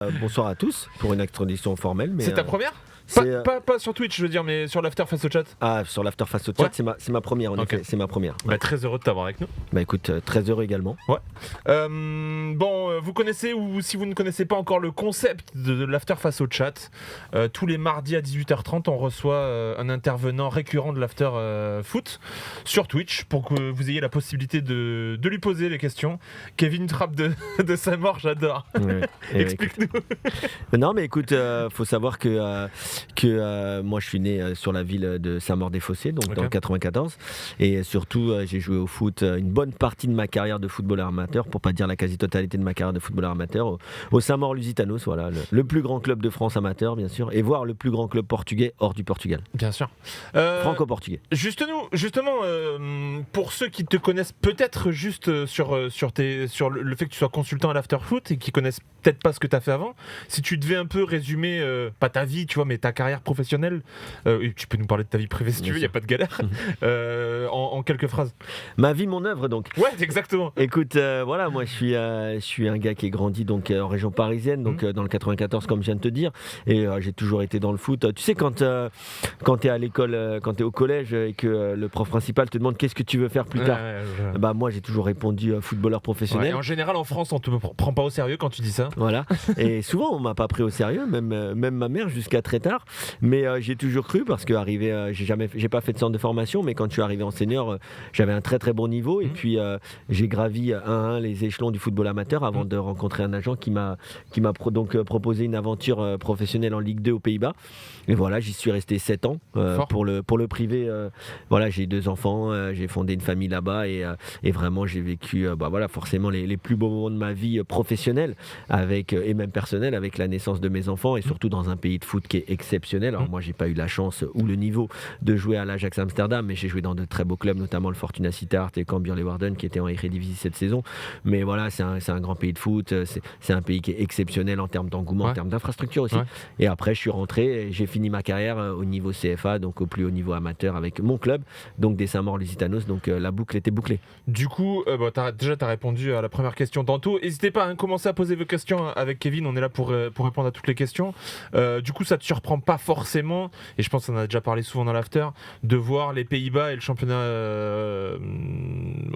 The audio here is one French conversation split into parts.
Bonsoir à tous pour une introduction formelle. Mais c'est ta première pas sur Twitch, je veux dire, mais sur l'after face au chat. Ah, sur l'after face au chat, ouais. c'est ma première, en effet. C'est ma première. Ouais. Très heureux de t'avoir avec nous. Écoute, très heureux également. Ouais. Vous connaissez, ou si vous ne connaissez pas encore le concept de l'after face au chat, tous les mardis à 18h30, on reçoit un intervenant récurrent de l'after foot sur Twitch pour que vous ayez la possibilité de lui poser les questions. Kevin Trapp de Saint-Maur, j'adore. Ouais. Explique-nous. Non, mais écoute, faut savoir que moi je suis né sur la ville de Saint-Maur-des-Fossés, donc dans le 94, et surtout j'ai joué au foot une bonne partie de ma carrière de footballeur amateur, pour pas dire la quasi-totalité de ma carrière de footballeur amateur, au Saint-Maur-Lusitanos, voilà, le plus grand club de France amateur bien sûr, et voire le plus grand club portugais hors du Portugal. Bien sûr. Franco-portugais. Justement, pour ceux qui te connaissent peut-être juste sur le fait que tu sois consultant à l'afterfoot et qui connaissent peut-être pas ce que tu as fait avant, si tu devais un peu résumer, pas ta vie, tu vois, mais ta carrière professionnelle, et tu peux nous parler de ta vie privée si tu veux, il n'y a pas de galère, en quelques phrases. Ma vie, mon œuvre donc. Ouais, exactement. Écoute, voilà, moi je suis un gars qui est grandi donc en région parisienne, donc dans le 94 comme je viens de te dire, et j'ai toujours été dans le foot. Tu sais, quand tu es à l'école, quand tu es au collège et que le prof principal te demande qu'est-ce que tu veux faire plus tard, bah moi j'ai toujours répondu footballeur professionnel. Ouais, et en général en France on te prend pas au sérieux quand tu dis ça. Voilà, et souvent on m'a pas pris au sérieux, même ma mère jusqu'à très tard, mais j'ai toujours cru, parce que j'ai pas fait de centre de formation, mais quand je suis arrivé en senior, j'avais un très très bon niveau, et puis j'ai gravi un à un les échelons du football amateur avant de rencontrer un agent qui m'a proposé une aventure professionnelle en Ligue 2 aux Pays-Bas, et voilà, j'y suis resté 7 ans pour le privé. Voilà, j'ai 2 enfants, j'ai fondé une famille là-bas, et vraiment j'ai vécu forcément les plus beaux moments de ma vie professionnelle et même personnelle, avec la naissance de mes enfants, et surtout dans un pays de foot qui est exceptionnel. Alors moi j'ai pas eu la chance ou le niveau de jouer à l'Ajax Amsterdam, mais j'ai joué dans de très beaux clubs, notamment le Fortuna Sittard et Cambuur Leeuwarden qui étaient en Eredivisie cette saison. Mais voilà, c'est un grand pays de foot, c'est un pays qui est exceptionnel en termes d'engouement, en termes d'infrastructure aussi. Et après je suis rentré et j'ai fini ma carrière au niveau CFA, donc au plus haut niveau amateur avec mon club, donc des Saint-Maur-Lusitanos, donc la boucle était bouclée. Du coup, t'as répondu à la première question tantôt. N'hésitez pas à commencer à poser vos questions avec Kevin, on est là pour répondre à toutes les questions. Du coup, ça te surprend pas forcément, et je pense qu'on en a déjà parlé souvent dans l'after, de voir les Pays-Bas et le championnat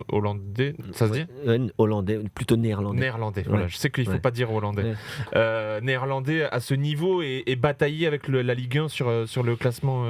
hollandais, ça se dit hollandais, plutôt néerlandais. Néerlandais, voilà. Je sais qu'il faut pas dire hollandais. Néerlandais à ce niveau et batailler avec la Ligue 1 sur le classement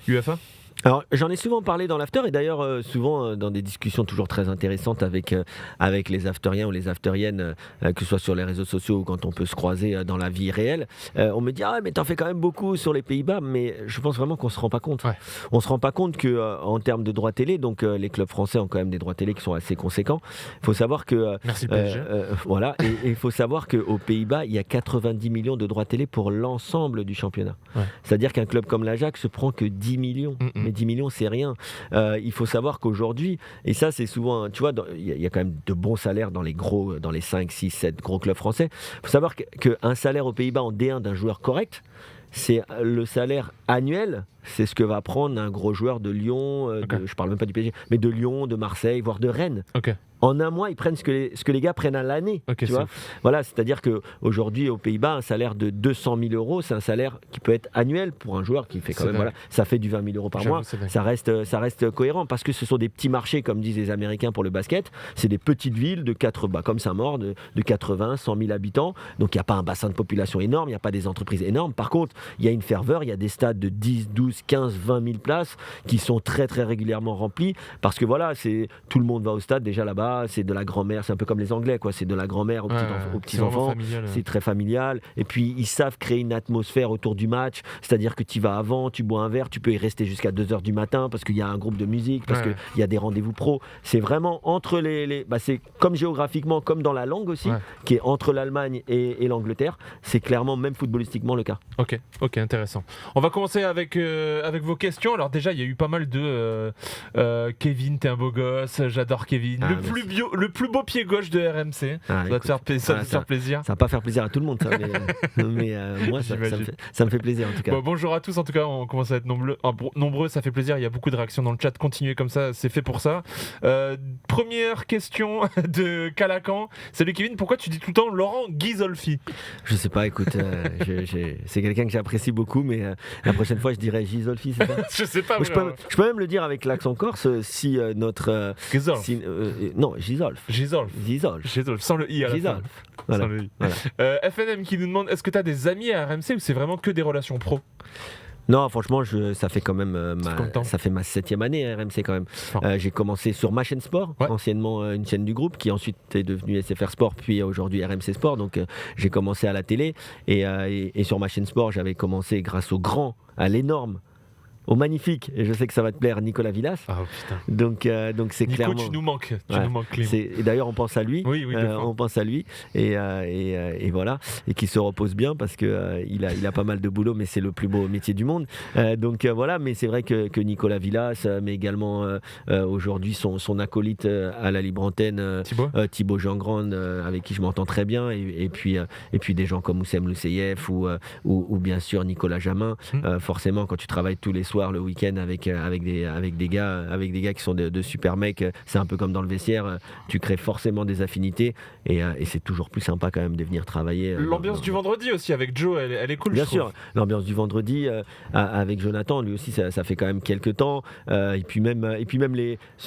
UEFA. Alors j'en ai souvent parlé dans l'after, et d'ailleurs souvent dans des discussions toujours très intéressantes avec les afteriens ou les afteriennes, que ce soit sur les réseaux sociaux ou quand on peut se croiser dans la vie réelle. On me dit mais t'en fais quand même beaucoup sur les Pays-Bas, mais je pense vraiment qu'on se rend pas compte. On se rend pas compte que en termes de droits télé, donc les clubs français ont quand même des droits télé qui sont assez conséquents. Il faut savoir que merci le PSG. voilà, et il faut savoir qu'aux Pays-Bas il y a 90 millions de droits télé pour l'ensemble du championnat. C'est-à-dire qu'un club comme l'Ajax se prend que 10 millions. Mais 10 millions, c'est rien. Il faut savoir qu'aujourd'hui, et ça c'est souvent, tu vois, il y a quand même de bons salaires dans les 5, 6, 7 gros clubs français. Il faut savoir qu'un salaire aux Pays-Bas en D1 d'un joueur correct, c'est le salaire annuel, c'est ce que va prendre un gros joueur de Lyon, je parle même pas du PSG, mais de Lyon, de Marseille, voire de Rennes. En un mois, ils prennent ce que les gars prennent à l'année. Tu vois, voilà, c'est-à-dire qu'aujourd'hui, aux Pays-Bas, un salaire de 200 000 euros, c'est un salaire qui peut être annuel pour un joueur qui fait quand même, voilà, ça fait du 20 000 euros par mois. Ça reste cohérent, parce que ce sont des petits marchés, comme disent les Américains pour le basket. C'est des petites villes comme Saint-Maur, de 80, 100 000 habitants. Donc il n'y a pas un bassin de population énorme, il n'y a pas des entreprises énormes. Par contre, il y a une ferveur, il y a des stades de 10, 12, 15, 20 000 places qui sont très très régulièrement remplis, parce que voilà, tout le monde va au stade déjà là-bas. C'est de la grand-mère, c'est un peu comme les Anglais, quoi. C'est de la grand-mère aux petits-enfants, c'est très familial, et puis ils savent créer une atmosphère autour du match, c'est-à-dire que tu vas avant, tu bois un verre, tu peux y rester jusqu'à 2h du matin parce qu'il y a un groupe de musique, parce qu'il y a des rendez-vous pro. C'est vraiment entre c'est comme géographiquement, comme dans la langue aussi, qui est entre l'Allemagne et l'Angleterre. C'est clairement, même footballistiquement, le cas. Ok, intéressant. On va commencer avec vos questions. Alors déjà, il y a eu pas mal de Kevin, t'es un beau gosse, j'adore Kevin. Le plus le plus beau pied gauche de RMC. Ça va te faire plaisir. Ça va pas faire plaisir à tout le monde, ça, mais moi, ça me fait plaisir en tout cas. Bon, bonjour à tous, en tout cas, on commence à être nombreux, ça fait plaisir. Il y a beaucoup de réactions dans le chat. Continuez comme ça, c'est fait pour ça. Première question de Calacan. Salut Kevin, pourquoi tu dis tout le temps Laurent Ghisolfi? Je sais pas, écoute, c'est quelqu'un que j'apprécie beaucoup, mais la prochaine fois je dirais Ghisolfi, c'est ça? Je sais pas. Je peux même le dire avec l'accent corse si notre. Non, Gisolf. Gisolf, sans le i à la fin. Voilà. FNM qui nous demande, est-ce que tu as des amis à RMC ou c'est vraiment que des relations pro? Non, franchement, ça fait quand même ça fait ma 7e année à RMC quand même. J'ai commencé sur ma chaîne Sport, anciennement une chaîne du groupe, qui ensuite est devenue SFR Sport, puis aujourd'hui RMC Sport. Donc j'ai commencé à la télé et sur ma chaîne Sport, j'avais commencé grâce au grand, à l'énorme, au magnifique, et je sais que ça va te plaire, Nicolas Villas. Ah putain. Donc c'est Nico, clairement. tu nous manques, Clément. Et d'ailleurs on pense à lui. Oui, on pense à lui et voilà, et qu'il se repose bien parce que il a pas mal de boulot, mais c'est le plus beau métier du monde. Voilà, mais c'est vrai que Nicolas Villas, mais également aujourd'hui son acolyte à la libre antenne, Thibaut Jean-Grande, avec qui je m'entends très bien, et puis des gens comme Oussem Lousseyev ou bien sûr Nicolas Jamin. Forcément, quand tu travailles tous les soirs, le week-end avec des gars qui sont de super mecs, c'est un peu comme dans le vestiaire, tu crées forcément des affinités et c'est toujours plus sympa quand même de venir travailler. L'ambiance du vendredi aussi avec Joe, elle est cool. Bien sûr, l'ambiance du vendredi avec Jonathan, lui aussi ça fait quand même quelques temps, et puis même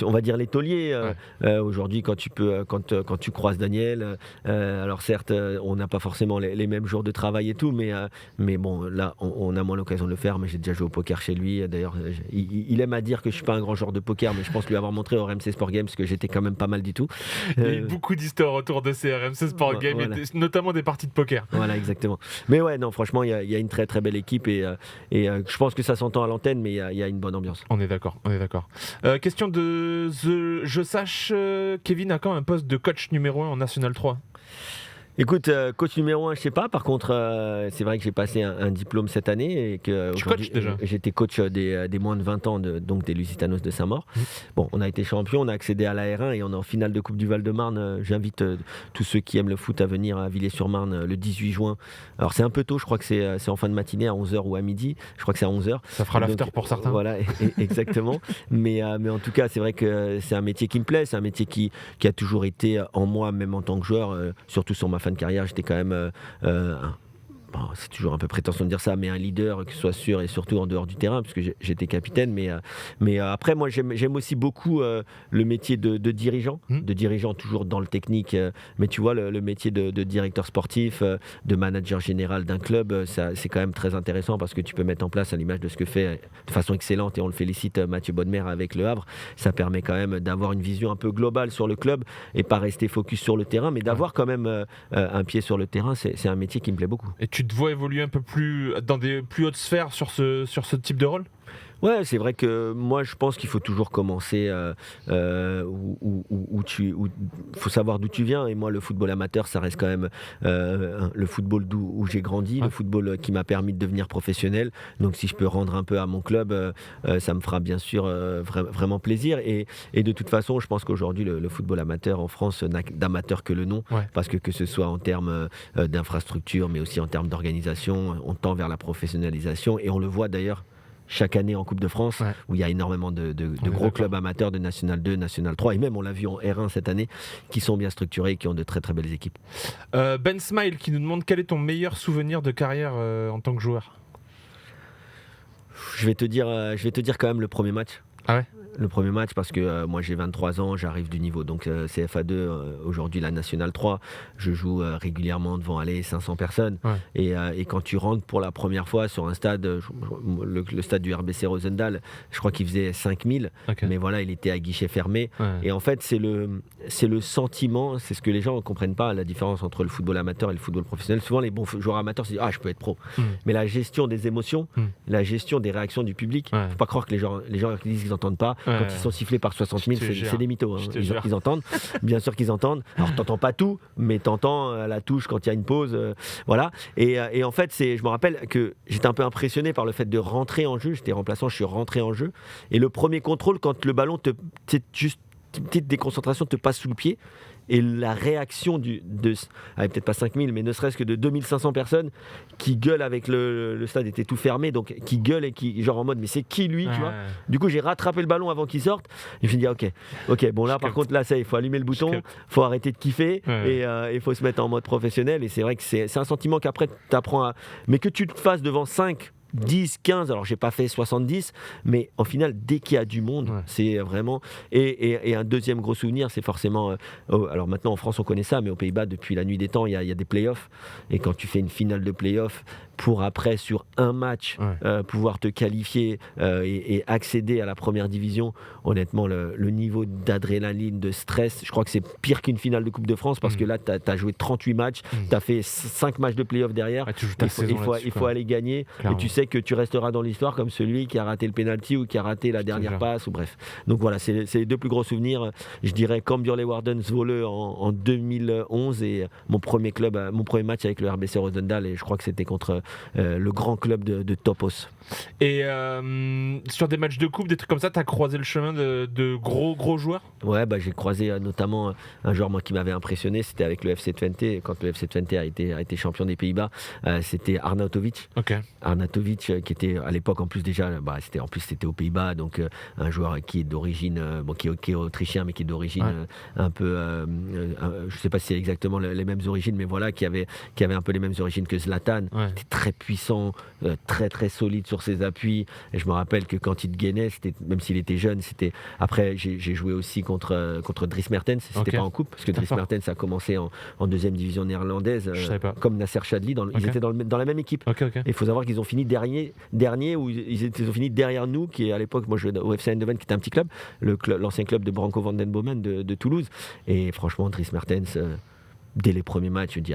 on va dire les tauliers. Aujourd'hui, quand tu croises Daniel, alors certes on n'a pas forcément les mêmes jours de travail et tout, mais bon, là on a moins l'occasion de le faire, mais j'ai déjà joué au poker chez lui. D'ailleurs, il aime à dire que je suis pas un grand joueur de poker, mais je pense lui avoir montré au RMC Sport Games que j'étais quand même pas mal du tout. Il y a eu beaucoup d'histoires autour de ces RMC Sport Games, notamment des parties de poker. Voilà, exactement. Mais ouais, non, franchement, il y a une très très belle équipe et je pense que ça s'entend à l'antenne, mais il y a une bonne ambiance. On est d'accord. Question de Je sache, Kevin a quand un poste de coach numéro 1 en National 3? Écoute, coach numéro 1, je sais pas. Par contre, c'est vrai que j'ai passé un diplôme cette année et que j'étais coach des moins de 20 ans, donc des Lusitanos de Saint-Maur. Bon, on a été champion, on a accédé à la R1 et on est en finale de Coupe du Val-de-Marne. J'invite tous ceux qui aiment le foot à venir à Villiers-sur-Marne le 18 juin. Alors c'est un peu tôt, je crois que c'est en fin de matinée à 11h ou à midi. Je crois que c'est à 11h. Ça fera l'after pour certains. Voilà, exactement. mais en tout cas, c'est vrai que c'est un métier qui me plaît. C'est un métier qui a toujours été en moi, même en tant que joueur, surtout sur ma fin de carrière, j'étais quand même c'est toujours un peu prétentieux de dire ça, mais un leader, que ce soit sûr et surtout en dehors du terrain, puisque j'étais capitaine. Mais après, moi, j'aime aussi beaucoup le métier de dirigeant, toujours dans le technique. Mais tu vois, le métier de directeur sportif, de manager général d'un club, c'est quand même très intéressant parce que tu peux mettre en place, à l'image de ce que fait de façon excellente, et on le félicite, Mathieu Bodmer avec Le Havre. Ça permet quand même d'avoir une vision un peu globale sur le club et pas rester focus sur le terrain, mais d'avoir quand même un pied sur le terrain. C'est un métier qui me plaît beaucoup. Et tu te vois évoluer un peu plus dans des plus hautes sphères sur ce type de rôle? Ouais, c'est vrai que moi je pense qu'il faut toujours commencer faut savoir d'où tu viens, et moi le football amateur ça reste quand même le football où j'ai grandi, le football qui m'a permis de devenir professionnel. Donc si je peux rendre un peu à mon club, ça me fera bien sûr vraiment plaisir, et de toute façon je pense qu'aujourd'hui le football amateur en France n'a d'amateur que le nom, parce que ce soit en termes d'infrastructure mais aussi en termes d'organisation, on tend vers la professionnalisation, et on le voit d'ailleurs chaque année en Coupe de France, où il y a énormément de gros clubs amateurs de National 2, National 3, et même on l'a vu en R1 cette année, qui sont bien structurés et qui ont de très très belles équipes. Ben Smile qui nous demande quel est ton meilleur souvenir de carrière en tant que joueur? Je vais te dire quand même le premier match. Ah ouais? Le premier match, parce que moi j'ai 23 ans, j'arrive du niveau, donc CFA2, aujourd'hui la Nationale 3, je joue régulièrement devant 500 personnes, et quand tu rentres pour la première fois sur un stade, le stade du RBC Rosendal, je crois qu'il faisait 5000, mais voilà, il était à guichet fermé, et en fait c'est le sentiment, c'est ce que les gens ne comprennent pas, la différence entre le football amateur et le football professionnel. Souvent les bons joueurs amateurs se disent je peux être pro, mais la gestion des émotions, la gestion des réactions du public, faut pas croire que les gens qui disent qu'ils n'entendent pas. Quand ils sont sifflés par 60 000, c'est des mythos. Ils entendent, bien sûr qu'ils entendent. Alors t'entends pas tout, mais t'entends la touche quand il y a une pause, voilà. Et en fait, je me rappelle que j'étais un peu impressionné par le fait de rentrer en jeu. J'étais remplaçant, je suis rentré en jeu. Et le premier contrôle, quand le ballon petite déconcentration te passe sous le pied. Et la réaction peut-être pas 5000, mais ne serait-ce que de 2500 personnes qui gueulent avec le stade était tout fermé, donc qui gueulent et qui, genre en mode, mais c'est qui lui, tu vois. Du coup, j'ai rattrapé le ballon avant qu'il sorte. Et je me dis, ok, bon là, par contre, là, ça, il faut allumer le bouton, faut arrêter de kiffer et il faut se mettre en mode professionnel. Et c'est vrai que c'est un sentiment qu'après, tu apprends à. Mais que tu te fasses devant 5, 10, 15, alors j'ai pas fait 70, mais au final, dès qu'il y a du monde, c'est vraiment. Et un deuxième gros souvenir, c'est forcément. Alors maintenant en France, on connaît ça, mais aux Pays-Bas, depuis la nuit des temps, il y a des playoffs. Et quand tu fais une finale de playoffs, pour après, sur un match, pouvoir te qualifier et accéder à la première division, honnêtement, le niveau d'adrénaline, de stress, je crois que c'est pire qu'une finale de Coupe de France parce que là, tu as joué 38 matchs, tu as fait 5 matchs de playoffs derrière. Il faut aller gagner. Clairement. Et tu sais que tu resteras dans l'histoire comme celui qui a raté le penalty ou qui a raté la dernière passe, ou bref. Donc voilà, c'est les deux plus gros souvenirs. Je dirais Cambuur-Leeuwarden, Zwolle en 2011 et mon premier match avec le RBC Roosendaal, et je crois que c'était contre le grand club de Topos. Et sur des matchs de coupe, des trucs comme ça, tu as croisé le chemin de gros joueurs ? Ouais, j'ai croisé notamment un joueur qui m'avait impressionné, c'était avec le FC Twente. Quand le FC Twente a été champion des Pays-Bas, c'était Arnautovic. Arnautovic qui était à l'époque en plus déjà, c'était aux Pays-Bas, donc un joueur qui est d'origine, qui est autrichien, mais qui est d'origine un peu, je sais pas si c'est exactement les mêmes origines, mais voilà, qui avait un peu les mêmes origines que Zlatan. Il était très puissant, très très solide sur ses appuis. Et je me rappelle que quand il gagnait, même s'il était jeune, c'était. Après, j'ai joué aussi contre Dries Mertens. C'était pas en coupe, parce que Dries Mertens a commencé en deuxième division néerlandaise, comme Nasser Chadli. Ils étaient dans la même équipe. Il faut savoir qu'ils ont fini dernier où ils ont fini derrière nous, qui est à l'époque, moi je jouais au FC Eindhoven, qui était un petit club, l'ancien club de Branco van den Bomen de Toulouse. Et franchement, Dries Mertens, dès les premiers matchs, je me dis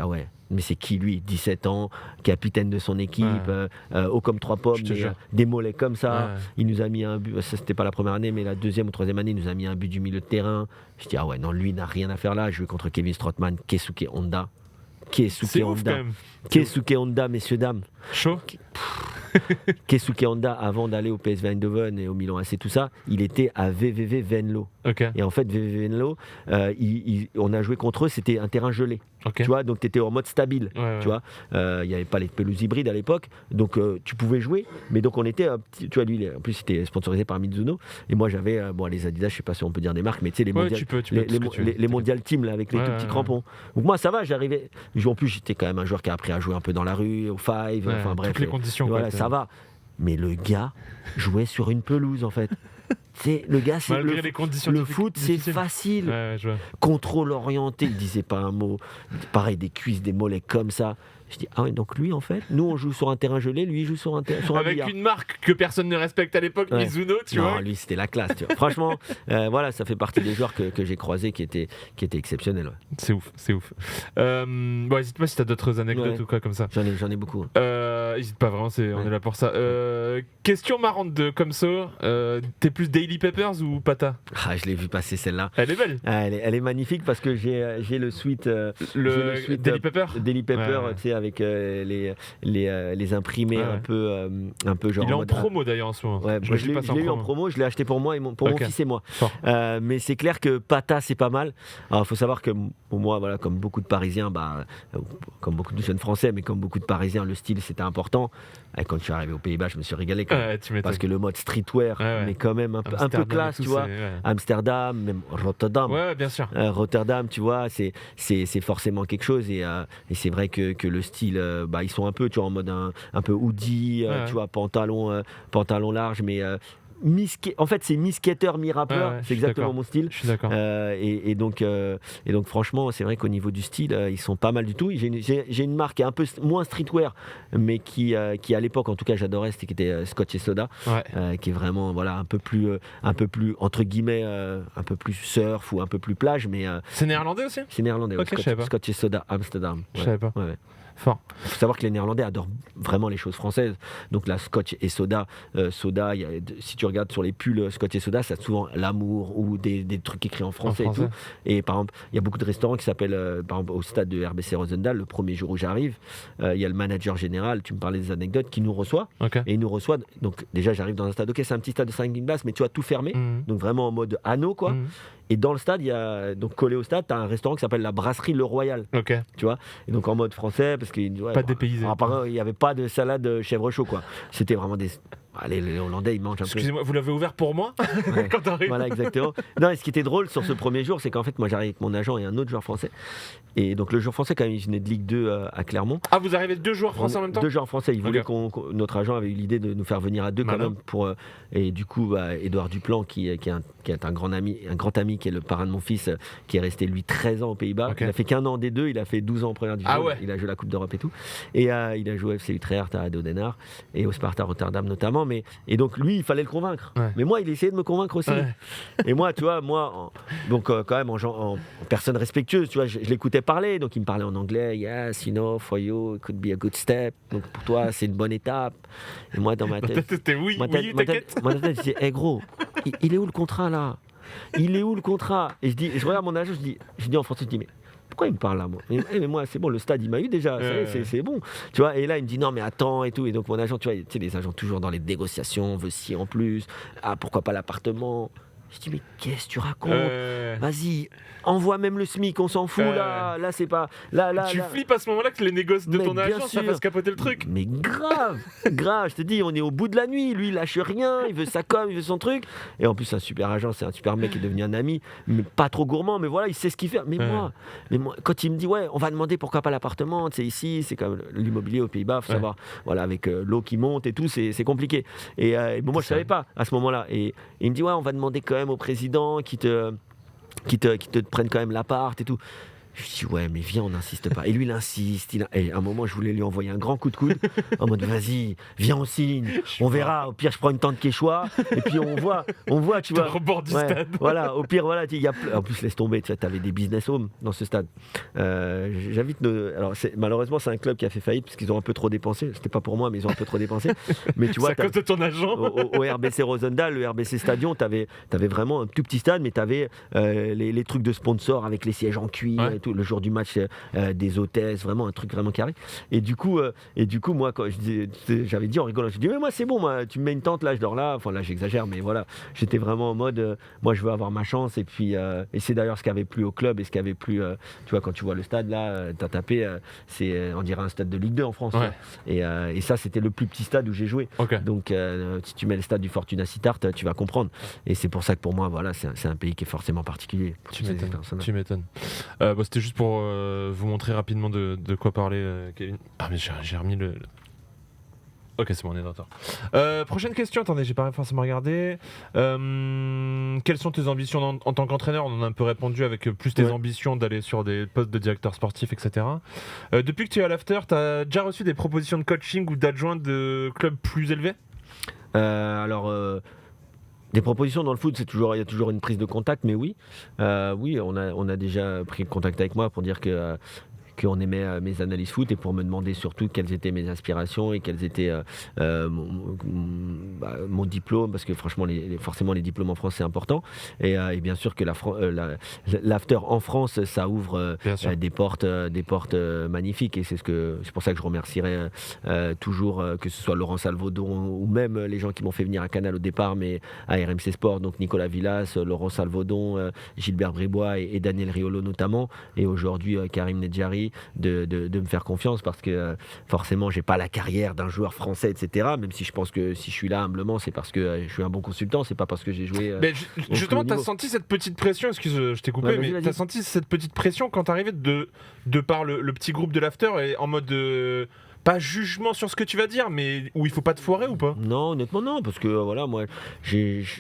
mais c'est qui lui, 17 ans, capitaine de son équipe, haut comme 3 pommes, des mollets comme ça. Il nous a mis un but, ça c'était pas la première année, mais la deuxième ou troisième année, il nous a mis un but du milieu de terrain. Je dis non, lui il n'a rien à faire là. Je jouais contre Kevin Strootman, Keisuke Honda. Keisuke Honda, messieurs, dames. Chaud. Keisuke Honda, avant d'aller au PSV Eindhoven et au Milan AC, tout ça, il était à VVV Venlo. Et en fait, VVV Venlo, on a joué contre eux, c'était un terrain gelé. Tu vois, donc tu étais en mode stable. Tu vois, il n'y avait pas les pelouses hybrides à l'époque, donc tu pouvais jouer. Mais donc on était, tu vois, lui, en plus, c'était sponsorisé par Mizuno. Et moi, j'avais les Adidas, je sais pas si on peut dire des marques, mais tu sais, les Mondial Team là, avec les tout petits crampons. Donc moi, ça va, j'arrivais. En plus, j'étais quand même un joueur qui a appris à jouer un peu dans la rue, au five, enfin bref. Toutes les conditions. Voilà, ça va. Mais le gars jouait sur une pelouse en fait. Le gars, c'est le foot, c'est facile. Contrôle orienté, il disait pas un mot. Pareil, des cuisses, des mollets comme ça. Je dis donc lui en fait, nous on joue sur un terrain gelé, lui il joue sur un avec billard. Une marque que personne ne respecte à l'époque, Mizuno, tu vois. Non, lui c'était la classe. Tu vois. Franchement, voilà, ça fait partie des joueurs que j'ai croisés qui étaient exceptionnels. C'est ouf. N'hésite pas si t'as d'autres anecdotes ou quoi comme ça. J'en ai beaucoup. N'hésite pas vraiment, on est là pour ça. Question marrante de Comso, t'es plus Daily Papers ou Pata ? Je l'ai vu passer celle-là. Elle est belle. Elle est magnifique parce que j'ai le suite. Le Daily Paper. Daily Paper, tu sais, avec les imprimés un peu genre. Il est en promo d'ailleurs en ce moment. Je l'ai eu en promo, je l'ai acheté pour moi et pour mon fils et moi. Mais c'est clair que Pata c'est pas mal. Alors il faut savoir que pour moi, voilà, comme beaucoup de Parisiens, comme beaucoup de jeunes Français, mais comme beaucoup de Parisiens, le style c'était important. Et quand je suis arrivé aux Pays-Bas, je me suis régalé quand même, parce que le mode streetwear, mais quand même un peu classe, tu vois. Amsterdam, même Rotterdam. Bien sûr. Rotterdam, tu vois, c'est forcément quelque chose et c'est vrai que le style, ils sont un peu, tu vois, en mode un peu hoodie, tu vois, pantalon large, mais en fait c'est mi-skater, mi-rappeur, c'est exactement mon style. Je suis d'accord. Et donc franchement c'est vrai qu'au niveau du style ils sont pas mal du tout. J'ai une marque un peu moins streetwear, mais qui à l'époque en tout cas j'adorais, c'était qui était Scotch et Soda, qui est vraiment un peu plus entre guillemets un peu plus surf ou un peu plus plage, mais c'est néerlandais aussi. C'est néerlandais. Okay, Scotch et Soda Amsterdam. Je savais pas. Fort. Il faut savoir que les Néerlandais adorent vraiment les choses françaises. Donc la Scotch et soda, si tu regardes sur les pulls Scotch et soda, ça a souvent l'amour ou des trucs écrits en français et tout. Et par exemple, il y a beaucoup de restaurants qui s'appellent, par exemple, au stade de RBC Rosendal, le premier jour où j'arrive, il y a le manager général, tu me parlais des anecdotes, qui nous reçoit. Okay. Et il nous reçoit. Donc déjà, j'arrive dans un stade, ok, c'est un petit stade de 5000 places, mais tu vois, tout fermé. Donc vraiment en mode anneau, quoi. Et dans le stade, il y a, donc collé au stade, tu as un restaurant qui s'appelle la Brasserie Le Royal. Okay. Tu vois. Et donc en mode français, parce qu'il pas dépaysé. Apparemment, il n'y avait pas de salade chèvre chaud, quoi. C'était vraiment des. Les Hollandais, ils mangent un peu. Excusez-moi, vous l'avez ouvert pour moi quand t'arrives. Voilà, exactement. Non, et ce qui était drôle sur ce premier jour, c'est qu'en fait, moi, j'arrive avec mon agent et un autre joueur français. Et donc, le joueur français, quand même, il venait de Ligue 2 à Clermont. Ah, vous arrivez 2 joueurs français en même temps ? 2 joueurs français. Il voulait notre agent avait eu l'idée de nous faire venir à 2 quand même. Et du coup, Édouard Duplan, qui est un grand ami, qui est le parrain de mon fils, qui est resté, lui, 13 ans aux Pays-Bas. Okay. Il a fait qu'un an des 2, il a fait 12 ans en première division. Ah ouais. Il a joué la Coupe d'Europe et tout. Et il a joué au FC Utrecht, à ADO Den Haag et au Sparta Rotterdam notamment. Et donc, lui, il fallait le convaincre. Ouais. Mais moi, il essayait de me convaincre aussi. Ouais. Et moi, tu vois, quand même, en personne respectueuse, tu vois, je l'écoutais parler. Donc, il me parlait en anglais. Yes, for you, it could be a good step. Donc, pour toi, c'est une bonne étape. Et moi, dans ma tête. ma tête, je disais, hey, gros, il est où le contrat là ? Il est où le contrat ? Et je regarde mon agent, je dis en français, je dis, mais pourquoi il me parle là, moi ? Mais moi, c'est bon, le stade, il m'a eu déjà, c'est bon. Tu vois, et là, il me dit non, mais attends et tout. Et donc, mon agent, tu vois, les agents toujours dans les négociations, on veut ci en plus. Ah, pourquoi pas l'appartement ? Je dis, mais qu'est-ce que tu racontes ? Vas-y, envoie même le SMIC, on s'en fout là. Là, c'est pas. Tu flippes à ce moment-là que les négoces de ton agent, ça fasse capoter le truc. Mais grave, je te dis, on est au bout de la nuit. Lui, il lâche rien, il veut sa com, il veut son truc. Et en plus, c'est un super agent, c'est un super mec qui est devenu un ami, mais pas trop gourmand, mais voilà, il sait ce qu'il fait. Mais moi, quand il me dit, ouais, on va demander pourquoi pas l'appartement, c'est ici, c'est comme l'immobilier aux Pays-Bas, faut savoir, voilà, avec l'eau qui monte et tout, c'est compliqué. Et moi, je savais pas à ce moment-là. Et il me dit, ouais, on va demander quand même au président qui te prenne quand même l'appart et tout. Je dis ouais, mais viens, on n'insiste pas. Et lui, il insiste. Et à un moment, je voulais lui envoyer un grand coup de coude en mode vas-y, viens, on signe, on verra. Au pire, je prends une tente Quechua et puis on voit, tu vois. Au bord du stade. Voilà, au pire, voilà. En plus, laisse tomber, tu avais des business homes dans ce stade. J'invite alors, malheureusement, c'est un club qui a fait faillite parce qu'ils ont un peu trop dépensé. C'était pas pour moi, mais ils ont un peu trop dépensé. Mais tu vois, c'est à cause de ton agent. Au RBC Rosendal, le RBC Stadion, t'avais vraiment un tout petit stade, mais t'avais les trucs de sponsors avec les sièges en cuir et tout. Le jour du match, des hôtesses, vraiment un truc vraiment carré. Et du coup, moi, quand j'avais dit en rigolant, je dis mais moi c'est bon, moi, tu me mets une tente là, je dors là. Enfin là, j'exagère, mais voilà, j'étais vraiment en mode, moi je veux avoir ma chance. Et puis, et c'est d'ailleurs ce qui avait plu au club et ce qui avait plu, tu vois, quand tu vois le stade là, t'as tapé, c'est on dirait un stade de Ligue 2 en France. Ouais. Et ça, c'était le plus petit stade où j'ai joué. Okay. Donc, si tu mets le stade du Fortuna Sittard, tu vas comprendre. Et c'est pour ça que pour moi, voilà, c'est un pays qui est forcément particulier. Tu m'étonnes. C'était juste pour vous montrer rapidement de quoi parler, Kevin. Ah, mais j'ai remis le. Ok, c'est bon, on est d'accord. Prochaine question, attendez, j'ai pas forcément regardé. Quelles sont tes ambitions en tant qu'entraîneur ? On en a un peu répondu avec plus tes ambitions d'aller sur des postes de directeur sportif, etc. Depuis que tu es à l'After, tu as déjà reçu des propositions de coaching ou d'adjoint de clubs plus élevés ? Des propositions dans le foot, il y a toujours une prise de contact, mais oui, on a déjà pris contact avec moi pour dire qu'on aimait mes analyses foot et pour me demander surtout quelles étaient mes aspirations et quels étaient mon diplôme, parce que franchement forcément les diplômes en France c'est important et bien sûr que l'After en France ça ouvre des portes magnifiques et c'est pour ça que je remercierai toujours que ce soit Laurent Salvaudon ou même les gens qui m'ont fait venir à Canal au départ mais à RMC Sport, donc Nicolas Villas, Laurent Salvaudon, Gilbert Bribois et Daniel Riolo notamment, et aujourd'hui Karim Nedjari de me faire confiance parce que forcément j'ai pas la carrière d'un joueur français, etc. Même si je pense que si je suis là humblement c'est parce que je suis un bon consultant, c'est pas parce que j'ai joué justement t'as senti cette petite pression, excuse je t'ai coupé, mais t'as senti cette petite pression quand t'arrivais de par le petit groupe de l'After et en mode pas jugement sur ce que tu vas dire, mais où il faut pas te foirer ou pas? Non, honnêtement non, parce que voilà, moi,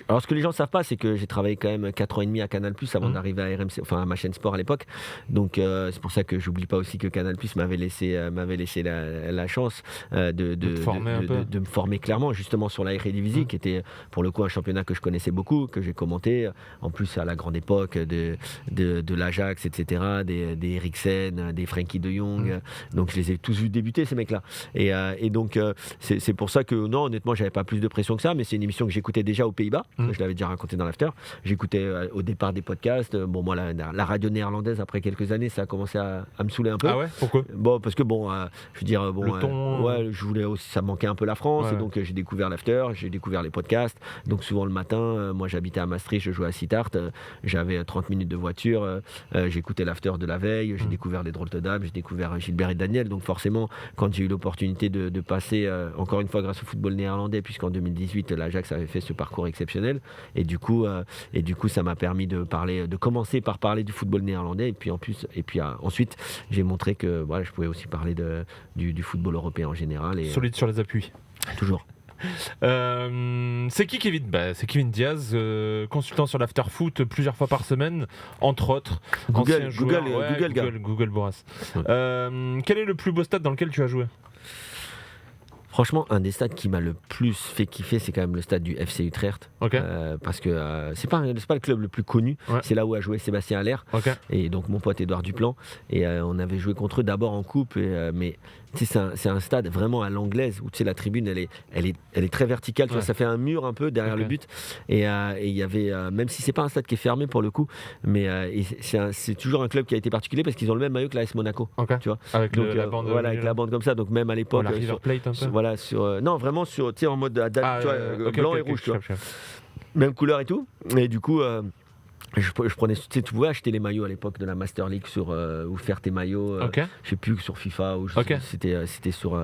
alors ce que les gens savent pas, c'est que j'ai travaillé quand même 4 ans et demi à Canal+ avant d'arriver à RMC, enfin à ma chaîne sport à l'époque. Donc c'est pour ça que j'oublie pas aussi que Canal+ m'avait laissé la chance de me former clairement justement sur la Eredivisie, qui était pour le coup un championnat que je connaissais beaucoup, que j'ai commenté, en plus à la grande époque de l'Ajax, etc., des Eriksen, des Frenkie de Jong. Donc je les ai tous vus débuter, ces mecs-là. Et donc c'est pour ça que non, honnêtement, j'avais pas plus de pression que ça, mais c'est une émission que j'écoutais déjà aux Pays-Bas. Je l'avais déjà raconté dans l'after. J'écoutais au départ des podcasts. Bon, moi, la radio néerlandaise, après quelques années, ça a commencé à me saouler un peu. Ah ouais, pourquoi? Bon, parce que bon, je veux dire, bon, le ton... ouais, je voulais aussi, ça me manquait un peu la France, et donc j'ai découvert l'after, j'ai découvert les podcasts. Donc souvent le matin, moi j'habitais à Maastricht, je jouais à Sittard, j'avais 30 minutes de voiture, j'écoutais l'after de la veille, j'ai découvert les drôles de dames, j'ai découvert Gilbert et Daniel. Donc forcément, quand j'ai eu l'opportunité de passer, encore une fois grâce au football néerlandais, puisqu'en 2018 l'Ajax avait fait ce parcours exceptionnel, et du coup ça m'a permis de commencer par parler du football néerlandais, et puis ensuite j'ai montré que voilà, je pouvais aussi parler du football européen en général. Et, solide sur les appuis. Toujours. C'est qui Kevin? C'est Kevin Diaz, consultant sur l'after foot plusieurs fois par semaine, entre autres. Google Boras. Quel est le plus beau stade dans lequel tu as joué? Franchement, un des stades qui m'a le plus fait kiffer, c'est quand même le stade du FC Utrecht. Okay. Parce que c'est pas le club le plus connu. Ouais. C'est là où a joué Sébastien Haller. Okay. Et donc mon pote Édouard Duplan. Et on avait joué contre eux d'abord en coupe. Mais c'est un stade vraiment à l'anglaise où la tribune elle est très verticale. Ouais. Ça fait un mur un peu derrière le but. Et il y avait, même si c'est pas un stade qui est fermé pour le coup, mais c'est toujours un club qui a été particulier parce qu'ils ont le même maillot que l'AS Monaco. Okay. Tu vois. Avec donc, la bande. Voilà, avec la bande comme ça. Donc même à l'époque. La River Plate un peu. Voilà, non, vraiment en mode blanc et rouge, tu vois. Même couleur et tout. Et du coup, je prenais, tu pouvais acheter les maillots à l'époque de la Master League ou faire tes maillots, je sais plus, sur FIFA ou c'était sur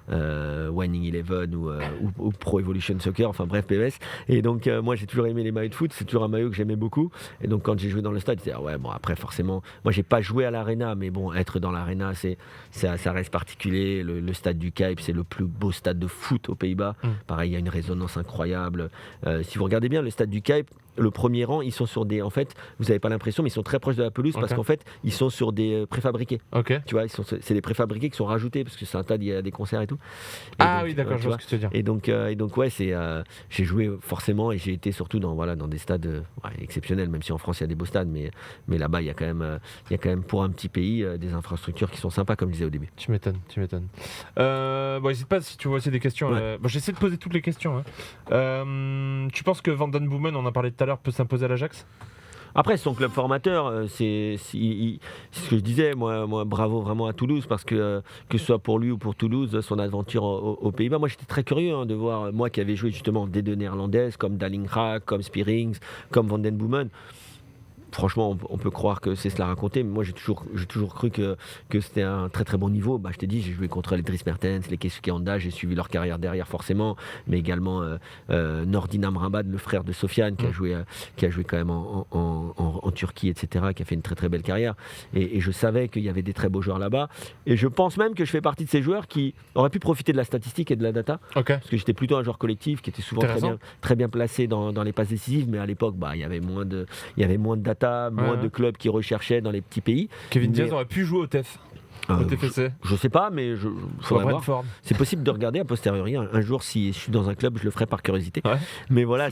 Winning Eleven ou Pro Evolution Soccer, enfin bref, PES. Et donc moi j'ai toujours aimé les maillots de foot, c'est toujours un maillot que j'aimais beaucoup. Et donc quand j'ai joué dans le stade, je disais ouais, bon, après forcément, moi j'ai pas joué à l'Arena, mais bon, être dans l'Arena, ça reste particulier. Le stade du Kuip, c'est le plus beau stade de foot aux Pays-Bas. Pareil, il y a une résonance incroyable. Si vous regardez bien le stade du Kuip, le premier rang, ils sont sur des. En fait, vous n'avez pas l'impression, mais ils sont très proches de la pelouse parce qu'en fait, ils sont sur des préfabriqués. Tu vois, c'est des préfabriqués qui sont rajoutés parce que c'est un stade, il y a des concerts et tout. Et donc, oui, d'accord, je vois ce que tu veux dire. Et donc ouais, j'ai joué forcément et j'ai été surtout dans des stades exceptionnels, même si en France il y a des beaux stades, mais là-bas il y a quand même pour un petit pays des infrastructures qui sont sympas, comme je disais au début. Tu m'étonnes. N'hésite pas si tu vois aussi des questions. J'essaie de poser toutes les questions. Tu penses que Van Den Boomen, on en parlait tout à l'heure, peut s'imposer à l'Ajax? Après, son club formateur, c'est ce que je disais, moi bravo vraiment à Toulouse, parce que ce soit pour lui ou pour Toulouse, son aventure aux Pays-Bas, moi j'étais très curieux de voir, moi qui avais joué justement des deux néerlandaises, comme Dallingra, comme Spearings, comme Van Den Boomen. Franchement, on peut croire que c'est cela raconté, mais moi j'ai toujours cru que c'était un très très bon niveau. Je t'ai dit, j'ai joué contre les Dries Mertens, les Keisuke Honda, j'ai suivi leur carrière derrière forcément, mais également Nordin Amrabat, le frère de Sofiane, qui a joué quand même en Turquie, etc., qui a fait une très très belle carrière. Et je savais qu'il y avait des très beaux joueurs là-bas. Et je pense même que je fais partie de ces joueurs qui auraient pu profiter de la statistique et de la data, parce que j'étais plutôt un joueur collectif qui était souvent très bien placé dans les passes décisives, mais à l'époque, il y avait moins de data, moins de clubs qui recherchaient dans les petits pays. Kevin Diaz aurait pu jouer au TEF. Au TFC. Je sais pas, mais faudrait voir. C'est possible de regarder a posteriori. Un jour, si je suis dans un club, je le ferai par curiosité. Ouais. Mais voilà,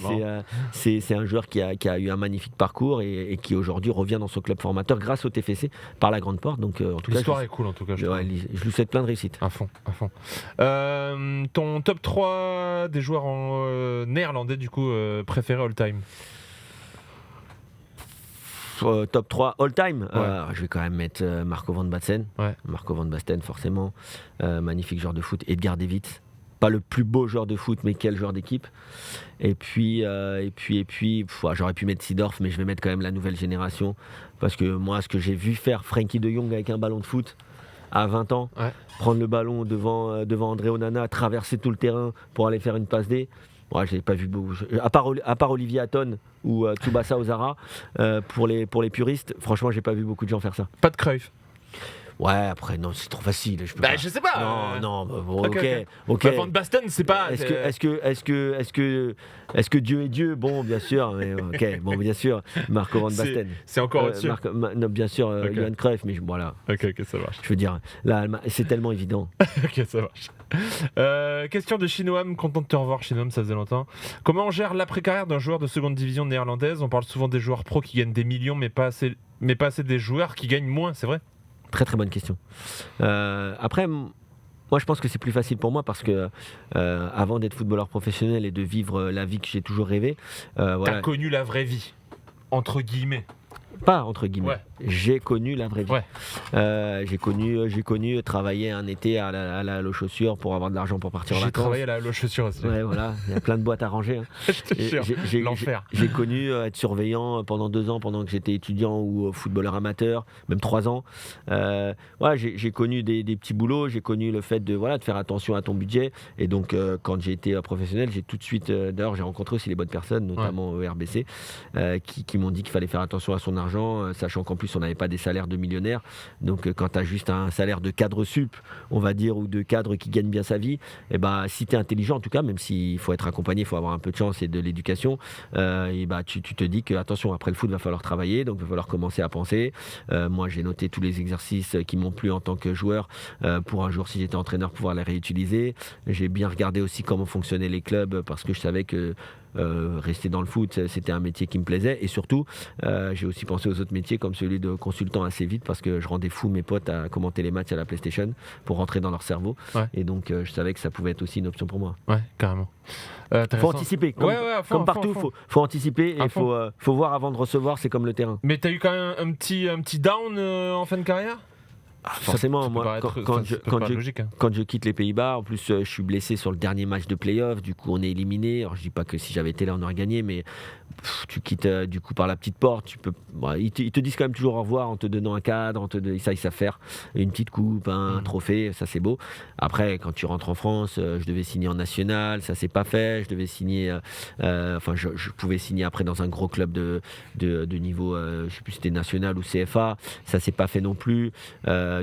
c'est un joueur qui a eu un magnifique parcours et qui aujourd'hui revient dans son club formateur grâce au TFC par la grande porte. Donc, en tout l'histoire est cool en tout cas. Je lui souhaite plein de réussite. À fond. Ton top 3 des joueurs néerlandais du coup préférés all time? Top 3 all time, je vais quand même mettre Marco van Basten. Marco van Basten forcément, magnifique joueur de foot. Edgar Davids, pas le plus beau joueur de foot, mais quel joueur d'équipe. Et puis j'aurais pu mettre Seedorf, mais je vais mettre quand même la nouvelle génération, parce que moi ce que j'ai vu faire Frenkie de Jong avec un ballon de foot à 20 ans, prendre le ballon devant André Onana, traverser tout le terrain pour aller faire une passe D. Je l'ai pas vu beaucoup. À part Olivier Hatton ou Tsubasa Ozara, pour les puristes, franchement, j'ai pas vu beaucoup de gens faire ça. Pas de Cruyff? Ouais, après, non, c'est trop facile. Je peux Bah, pas. je sais pas. Non, bon, ok. Bah, Van Basten, c'est pas. Est-ce que Dieu est Dieu? Bon, bien sûr, mais ok, bon, bien sûr, Marco Van Basten. C'est encore au-dessus. Non, bien sûr, Johan Cruyff, mais voilà. Ok, ça marche. Je veux dire, là, c'est tellement évident. Ok, ça marche. Question de Chinoam, content de te revoir Chinoam, ça faisait longtemps. Comment on gère l'après-carrière d'un joueur de seconde division néerlandaise? On parle souvent des joueurs pros qui gagnent des millions, mais pas assez des joueurs qui gagnent moins, c'est vrai? Très très bonne question. Après, moi je pense que c'est plus facile pour moi parce que avant d'être footballeur professionnel et de vivre la vie que j'ai toujours rêvé, T'as connu la vraie vie, entre guillemets. Pas entre guillemets. Ouais. J'ai connu la vraie vie. Ouais. J'ai connu travailler un été à la Halo Chaussures pour avoir de l'argent pour partir en vacances. J'ai travaillé à la Halo Chaussures aussi. Ouais, voilà, il y a plein de boîtes à ranger. Hein. Je te jure, l'enfer. J'ai connu être surveillant pendant 2 ans, pendant que j'étais étudiant ou footballeur amateur, même 3 ans. J'ai connu des petits boulots, j'ai connu le fait de faire attention à ton budget. Et donc, quand j'ai été professionnel, j'ai tout de suite, d'ailleurs, j'ai rencontré aussi les bonnes personnes, notamment au RBC, qui m'ont dit qu'il fallait faire attention à son argent, sachant qu'en plus, on n'avait pas des salaires de millionnaires. Donc, quand tu as juste un salaire de cadre sup, on va dire, ou de cadre qui gagne bien sa vie, et si tu es intelligent, en tout cas, même s'il faut être accompagné, il faut avoir un peu de chance et de l'éducation, tu te dis que, attention, après le foot, il va falloir travailler, donc il va falloir commencer à penser. Moi, j'ai noté tous les exercices qui m'ont plu en tant que joueur, pour un jour, si j'étais entraîneur, pouvoir les réutiliser. J'ai bien regardé aussi comment fonctionnaient les clubs, parce que je savais que rester dans le foot, c'était un métier qui me plaisait. Et surtout, j'ai aussi pensé aux autres métiers comme celui de consultant assez vite parce que je rendais fou mes potes à commenter les matchs à la PlayStation pour rentrer dans leur cerveau. Et donc, je savais que ça pouvait être aussi une option pour moi. Ouais, carrément. Faut anticiper. Comme partout, faut anticiper et faut voir avant de recevoir. C'est comme le terrain. Mais t'as eu quand même un petit down en fin de carrière? Forcément, moi, quand je quitte les Pays-Bas, en plus, je suis blessé sur le dernier match de play-off. Du coup, on est éliminé. Alors, je dis pas que si j'avais été là, on aurait gagné, mais tu quittes du coup par la petite porte. Ils te disent quand même toujours au revoir en te donnant un cadre, ça ils savent faire, une petite coupe, un trophée, ça c'est beau. Après, quand tu rentres en France, je devais signer en national, ça s'est pas fait. Je devais signer, je pouvais signer après dans un gros club de niveau, je sais plus si c'était national ou CFA, ça s'est pas fait non plus.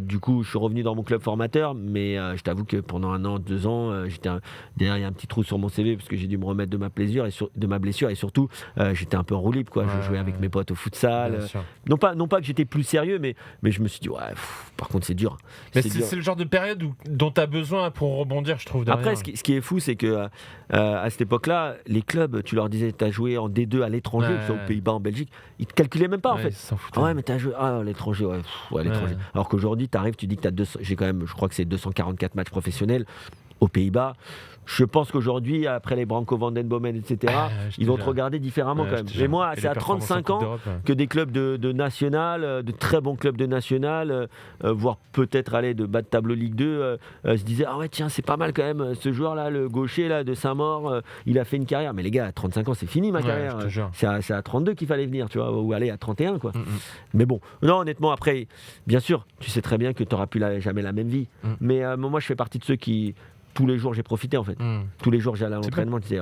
Du coup, je suis revenu dans mon club formateur, mais je t'avoue que pendant 1 an, 2 ans, derrière, il y a un petit trou sur mon CV parce que j'ai dû me remettre de ma blessure et surtout, j'étais un peu en roue libre, quoi. Je jouais avec mes potes au futsal. Non pas que j'étais plus sérieux, mais je me suis dit, par contre, c'est dur. Mais c'est le genre de période dont tu as besoin pour rebondir, je trouve. Derrière. Après, ce qui est fou, c'est que à cette époque-là, les clubs, tu leur disais, tu as joué en D2 à l'étranger, aux Pays-Bas, en Belgique, ils te calculaient même pas, en fait. Mais tu as joué à l'étranger, à l'étranger. Alors qu'aujourd'hui, tu arrives, tu dis que tu as 200, j'ai quand même, je crois que c'est 244 matchs professionnels aux Pays-Bas. Je pense qu'aujourd'hui, après les Branco Van Den Bomen, etc., ils vont te regarder différemment quand même. Mais moi, c'est à 35 ans que des clubs de national, de très bons clubs de national, voire peut-être aller de bas de tableau Ligue 2, se disaient, ah ouais, tiens, c'est pas mal quand même, ce joueur-là, le gaucher là, de Saint-Maur, il a fait une carrière. Mais les gars, à 35 ans, c'est fini ma carrière. C'est à 32 qu'il fallait venir, tu vois, ou aller à 31, quoi. Mais bon, non, honnêtement, après, bien sûr, tu sais très bien que tu n'auras plus jamais la même vie. Mais moi, je fais partie de ceux qui... Tous les jours, j'ai profité en fait. Tous les jours, j'allais à l'entraînement. Je disais,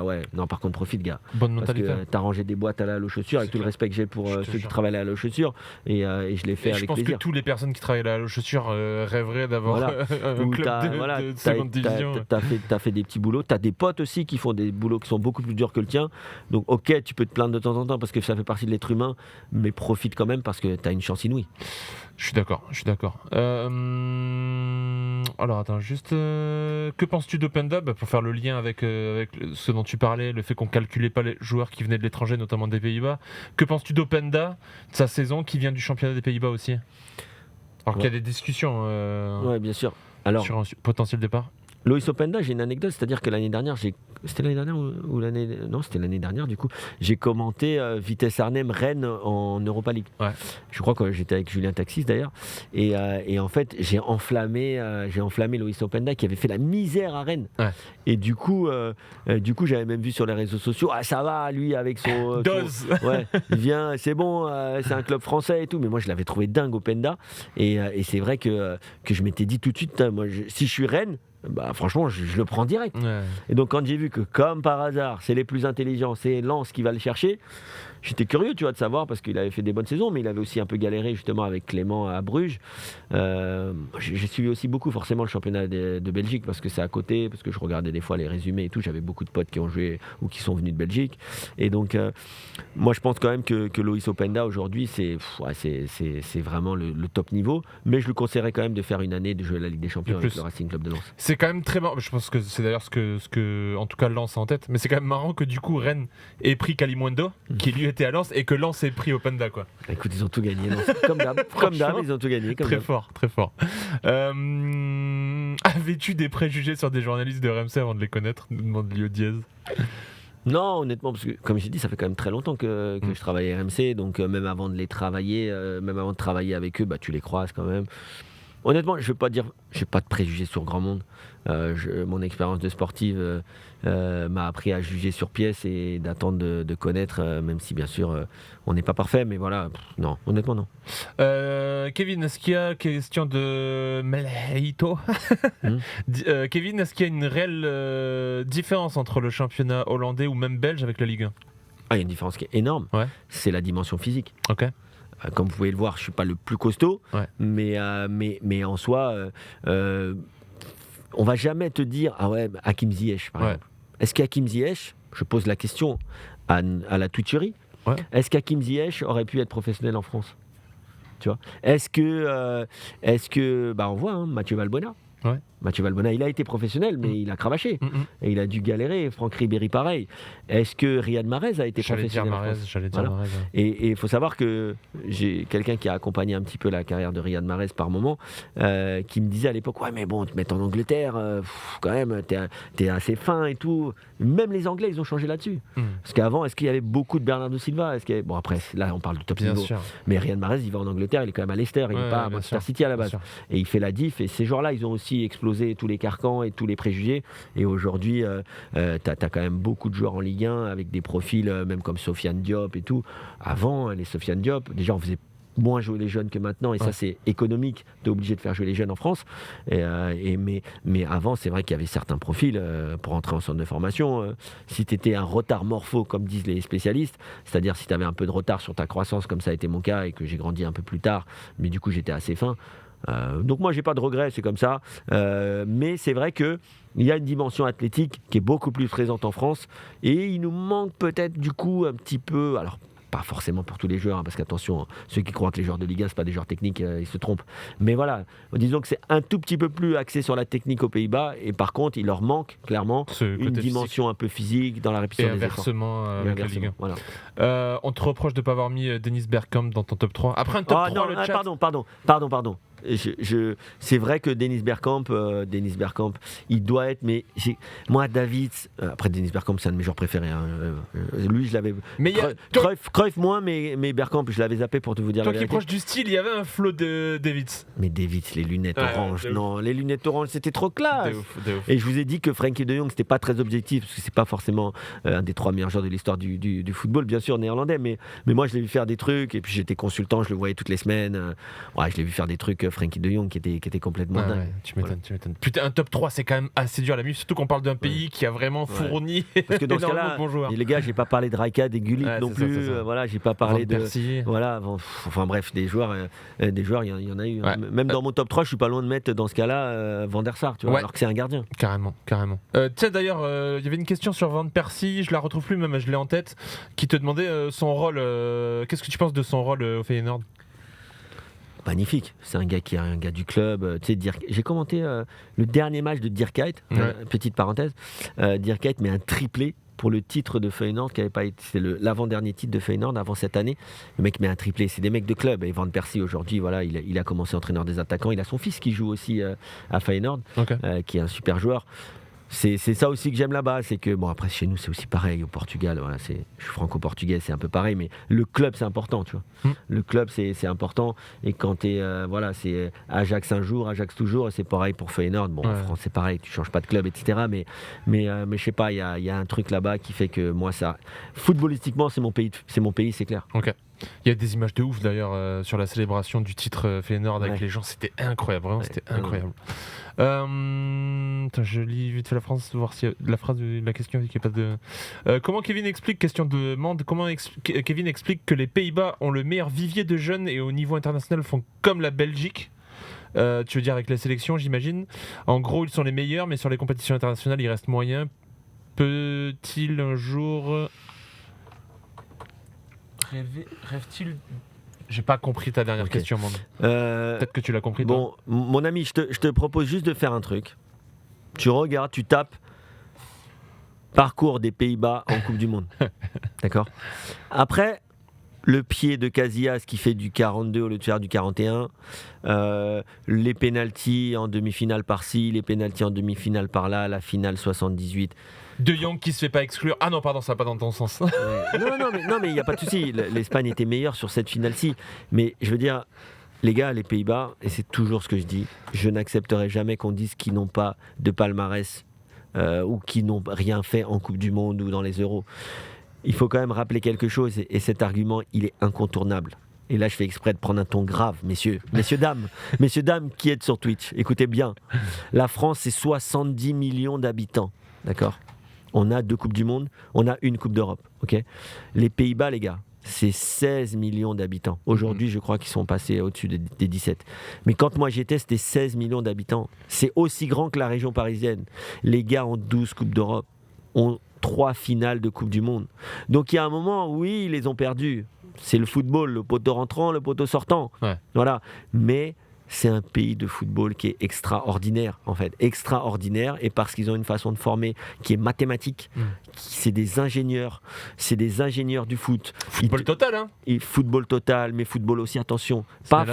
par contre, profite, gars. Bonne mentalité. Parce que t'as rangé des boîtes à la Halo Chaussures, avec tout le respect que j'ai pour ceux qui travaillent à la Halo Chaussures. Et je l'ai fait avec plaisir. Je pense que toutes les personnes qui travaillent à la Halo Chaussures rêveraient d'avoir un club de seconde division. T'as fait des petits boulots. T'as des potes aussi qui font des boulots qui sont beaucoup plus durs que le tien. Donc, ok, tu peux te plaindre de temps en temps parce que ça fait partie de l'être humain, mais profite quand même parce que t'as une chance inouïe. Je suis d'accord. Alors attends, juste que penses-tu d'Openda pour faire le lien avec ce dont tu parlais, le fait qu'on calculait pas les joueurs qui venaient de l'étranger, notamment des Pays-Bas. Que penses-tu d'Openda, de sa saison, qui vient du championnat des Pays-Bas aussi? Alors qu'il y a des discussions bien sûr. Sur un potentiel départ. Loïs Openda, j'ai une anecdote, c'est-à-dire que l'année dernière, c'était l'année dernière ou l'année... Non, c'était l'année dernière du coup, j'ai commenté Vitesse Arnhem-Rennes en Europa League. Je crois que j'étais avec Julien Taxis d'ailleurs, et en fait, j'ai enflammé Loïs Openda qui avait fait la misère à Rennes. Et du coup, j'avais même vu sur les réseaux sociaux, ça va, lui, avec son... Dose. Il vient, c'est bon, c'est un club français et tout, mais moi je l'avais trouvé dingue Openda, et c'est vrai que je m'étais dit tout de suite, moi, si je suis Rennes, franchement, je le prends direct. Et donc, quand j'ai vu que, comme par hasard, c'est les plus intelligents, c'est Lens qui va le chercher, j'étais curieux, tu vois, de savoir, parce qu'il avait fait des bonnes saisons, mais il avait aussi un peu galéré justement avec Clément à Bruges. J'ai suivi aussi beaucoup forcément le championnat de Belgique, parce que c'est à côté, parce que je regardais des fois les résumés et tout. J'avais beaucoup de potes qui ont joué ou qui sont venus de Belgique. Et donc, moi, je pense quand même que Loïs Openda aujourd'hui, c'est vraiment le top niveau. Mais je lui conseillerais quand même de faire une année de jouer à la Ligue des Champions avec le Racing Club de Lens. C'est quand même très marrant. Je pense que c'est d'ailleurs ce que en tout cas Lens a en tête. Mais c'est quand même marrant que du coup Rennes ait pris Kalimundo, qui lui était à Lens, et que Lens ait pris Openda, quoi. Écoute, ils ont tout gagné. Comme d'hab, ils ont tout gagné. Très fort. Avais-tu des préjugés sur des journalistes de RMC avant de les connaître, nous demande Lio Diaz. Non, honnêtement, parce que comme j'ai dit, ça fait quand même très longtemps que je travaille à RMC, donc même avant de les travailler, même avant de travailler avec eux, tu les croises quand même. Honnêtement, je ne vais pas dire, j'ai pas de préjugés sur grand monde. Mon expérience de sportive m'a appris à juger sur pièce et d'attendre de connaître, même si bien sûr on n'est pas parfait, mais voilà, non, honnêtement non. Kevin, est-ce qu'il y a question de Meleito Kevin, est-ce qu'il y a une réelle différence entre le championnat hollandais ou même belge avec la Ligue 1? Il y a une différence qui est énorme, c'est la dimension physique. Ok. Comme vous pouvez le voir, je ne suis pas le plus costaud, mais en soi, on ne va jamais te dire « Ah ouais, Hakim Ziyech, par exemple. » Est-ce qu'Hakim Ziyech, je pose la question à la Twitcherie, est-ce qu'Hakim Ziyech aurait pu être professionnel en France? Tu vois, est-ce que on voit Mathieu Valbuena. Mathieu Valbuena, il a été professionnel, mais il a cravaché. Et il a dû galérer. Franck Ribéry, pareil. Est-ce que Riyad Mahrez a été professionnel en France? J'allais dire Mahrez. Et il faut savoir que j'ai quelqu'un qui a accompagné un petit peu la carrière de Riyad Mahrez par moment, qui me disait à l'époque, ouais, mais bon, te mettre en Angleterre, quand même, t'es assez fin et tout. Même les Anglais, ils ont changé là-dessus. Parce qu'avant, est-ce qu'il y avait beaucoup de Bernardo Silva? Bon, après, là, on parle du top Bien niveau. sûr. Mais Riyad Mahrez, il va en Angleterre, il est quand même à Leicester, il n'est pas à Manchester City à la base. Et il fait la diff. Et ces joueurs-là, ils ont aussi explosé tous les carcans et tous les préjugés. Et aujourd'hui, t'as quand même beaucoup de joueurs en Ligue 1 avec des profils, même comme Sofiane Diop et tout. Avant, les Sofiane Diop, déjà, on faisait moins jouer les jeunes que maintenant, et ça c'est économique, t'es obligé de faire jouer les jeunes en France, mais avant c'est vrai qu'il y avait certains profils pour entrer en centre de formation, si t'étais un retard morpho comme disent les spécialistes, c'est-à-dire si t'avais un peu de retard sur ta croissance comme ça a été mon cas et que j'ai grandi un peu plus tard, mais du coup j'étais assez fin, donc moi j'ai pas de regrets, c'est comme ça, mais c'est vrai que il y a une dimension athlétique qui est beaucoup plus présente en France, et il nous manque peut-être du coup un petit peu, alors pas forcément pour tous les joueurs, parce qu'attention, ceux qui croient que les joueurs de Ligue 1 c'est pas des joueurs techniques, ils se trompent. Mais voilà, disons que c'est un tout petit peu plus axé sur la technique aux Pays-Bas, et par contre, il leur manque clairement une dimension un peu physique dans la répétition des efforts. Avec la Ligue 1. Voilà. On te reproche de ne pas avoir mis Dennis Bergkamp dans ton top 3. Après un top 3, le chat... Pardon. C'est vrai que Dennis Bergkamp, il doit être, mais moi, David, après Dennis Bergkamp, c'est un de mes joueurs préférés. Lui, je l'avais. Mais Cruyff moins, mais Bergkamp, je l'avais zappé pour te vous dire. Toi qui es proche du style, il y avait un flow de Davids. Mais Davids, les lunettes oranges, non, les lunettes oranges, c'était trop classe. De ouf. Et je vous ai dit que Frenkie de Jong, c'était pas très objectif, parce que c'est pas forcément un des 3 meilleurs joueurs de l'histoire du football, bien sûr, néerlandais, mais moi, je l'ai vu faire des trucs, et puis j'étais consultant, je le voyais toutes les semaines. Je l'ai vu faire des trucs, Frenkie de Jong, qui était complètement dingue. Tu m'étonnes. Putain, un top 3, c'est quand même assez dur à la mise, surtout qu'on parle d'un pays qui a vraiment fourni. Parce que dans ce cas-là, les gars, j'ai pas parlé de Rijkaard et Gullit non plus. Voilà, j'ai pas parlé de. Voilà, enfin bref, des joueurs, il y en a eu. Même dans mon top 3, je suis pas loin de mettre dans ce cas-là Van der Sar, tu vois, alors que c'est un gardien. Carrément. Tiens, d'ailleurs, il y avait une question sur Van Persie, je la retrouve plus, même je l'ai en tête, qui te demandait son rôle. Qu'est-ce que tu penses de son rôle au Feyenoord? Magnifique, c'est un gars qui est un gars du club. J'ai commenté le dernier match de Dirk Kuyt, petite parenthèse. Dirk Kuyt met un triplé pour le titre de Feyenoord, qui avait pas été, c'est l'avant-dernier titre de Feyenoord avant cette année. Le mec met un triplé, c'est des mecs de club. Et Van Persie aujourd'hui, voilà, il a commencé entraîneur des attaquants. Il a son fils qui joue aussi à Feyenoord, qui est un super joueur. C'est ça aussi que j'aime là-bas, c'est que, bon, après chez nous c'est aussi pareil, au Portugal, voilà, je suis franco-portugais, c'est un peu pareil, mais le club c'est important, tu vois. Le club c'est important, et quand t'es, c'est Ajax un jour, Ajax toujours, et c'est pareil pour Feyenoord, bon, en France c'est pareil, tu changes pas de club, etc. Mais je sais pas, il y a un truc là-bas qui fait que moi, ça, footballistiquement, c'est mon pays, c'est clair. Ok. Il y a des images de ouf d'ailleurs sur la célébration du titre Feyenoord avec les gens, c'était incroyable, vraiment c'était incroyable. Je lis vite fait la phrase, voir si la phrase de la question qui est pas de. Comment Kevin explique, question de Mande, Kevin explique que les Pays-Bas ont le meilleur vivier de jeunes et au niveau international font comme la Belgique. Tu veux dire avec la sélection, j'imagine. En gros, ils sont les meilleurs, mais sur les compétitions internationales, ils restent moyens. Peut-il un jour rêve-t-il? J'ai pas compris ta dernière question, Mande. Peut-être que tu l'as compris. Bon, mon ami, je te propose juste de faire un truc. Tu regardes, tu tapes parcours des Pays-Bas en Coupe du Monde. D'accord? Après, le pied de Casillas qui fait du 42 au lieu de faire du 41, les pénaltys en demi-finale par-ci, les pénaltys en demi-finale par-là, la finale 78. De Jong qui se fait pas exclure. Ah non, pardon, ça va pas dans ton sens. Non, mais il n'y a pas de souci. L'Espagne était meilleure sur cette finale-ci. Mais je veux dire, les gars, les Pays-Bas, et c'est toujours ce que je dis, je n'accepterai jamais qu'on dise qu'ils n'ont pas de palmarès ou qu'ils n'ont rien fait en Coupe du Monde ou dans les Euros. Il faut quand même rappeler quelque chose, et cet argument, il est incontournable. Et là, je fais exprès de prendre un ton grave, messieurs, dames qui êtes sur Twitch, écoutez bien. La France, c'est 70 millions d'habitants, d'accord ? On a 2 Coupes du Monde, on a 1 Coupe d'Europe, ok ? Les Pays-Bas, les gars, c'est 16 millions d'habitants. Aujourd'hui, je crois qu'ils sont passés au-dessus des 17. Mais quand moi j'étais, c'était 16 millions d'habitants. C'est aussi grand que la région parisienne. Les gars ont 12 Coupes d'Europe, ont 3 finales de Coupe du Monde. Donc il y a un moment, oui, ils les ont perdus. C'est le football, le poteau rentrant, le poteau sortant. Ouais. Voilà. Mais c'est un pays de football qui est extraordinaire, en fait. Extraordinaire, et parce qu'ils ont une façon de former qui est mathématique. C'est des ingénieurs du foot. Football total, hein. Et football total, mais football aussi, attention. Pas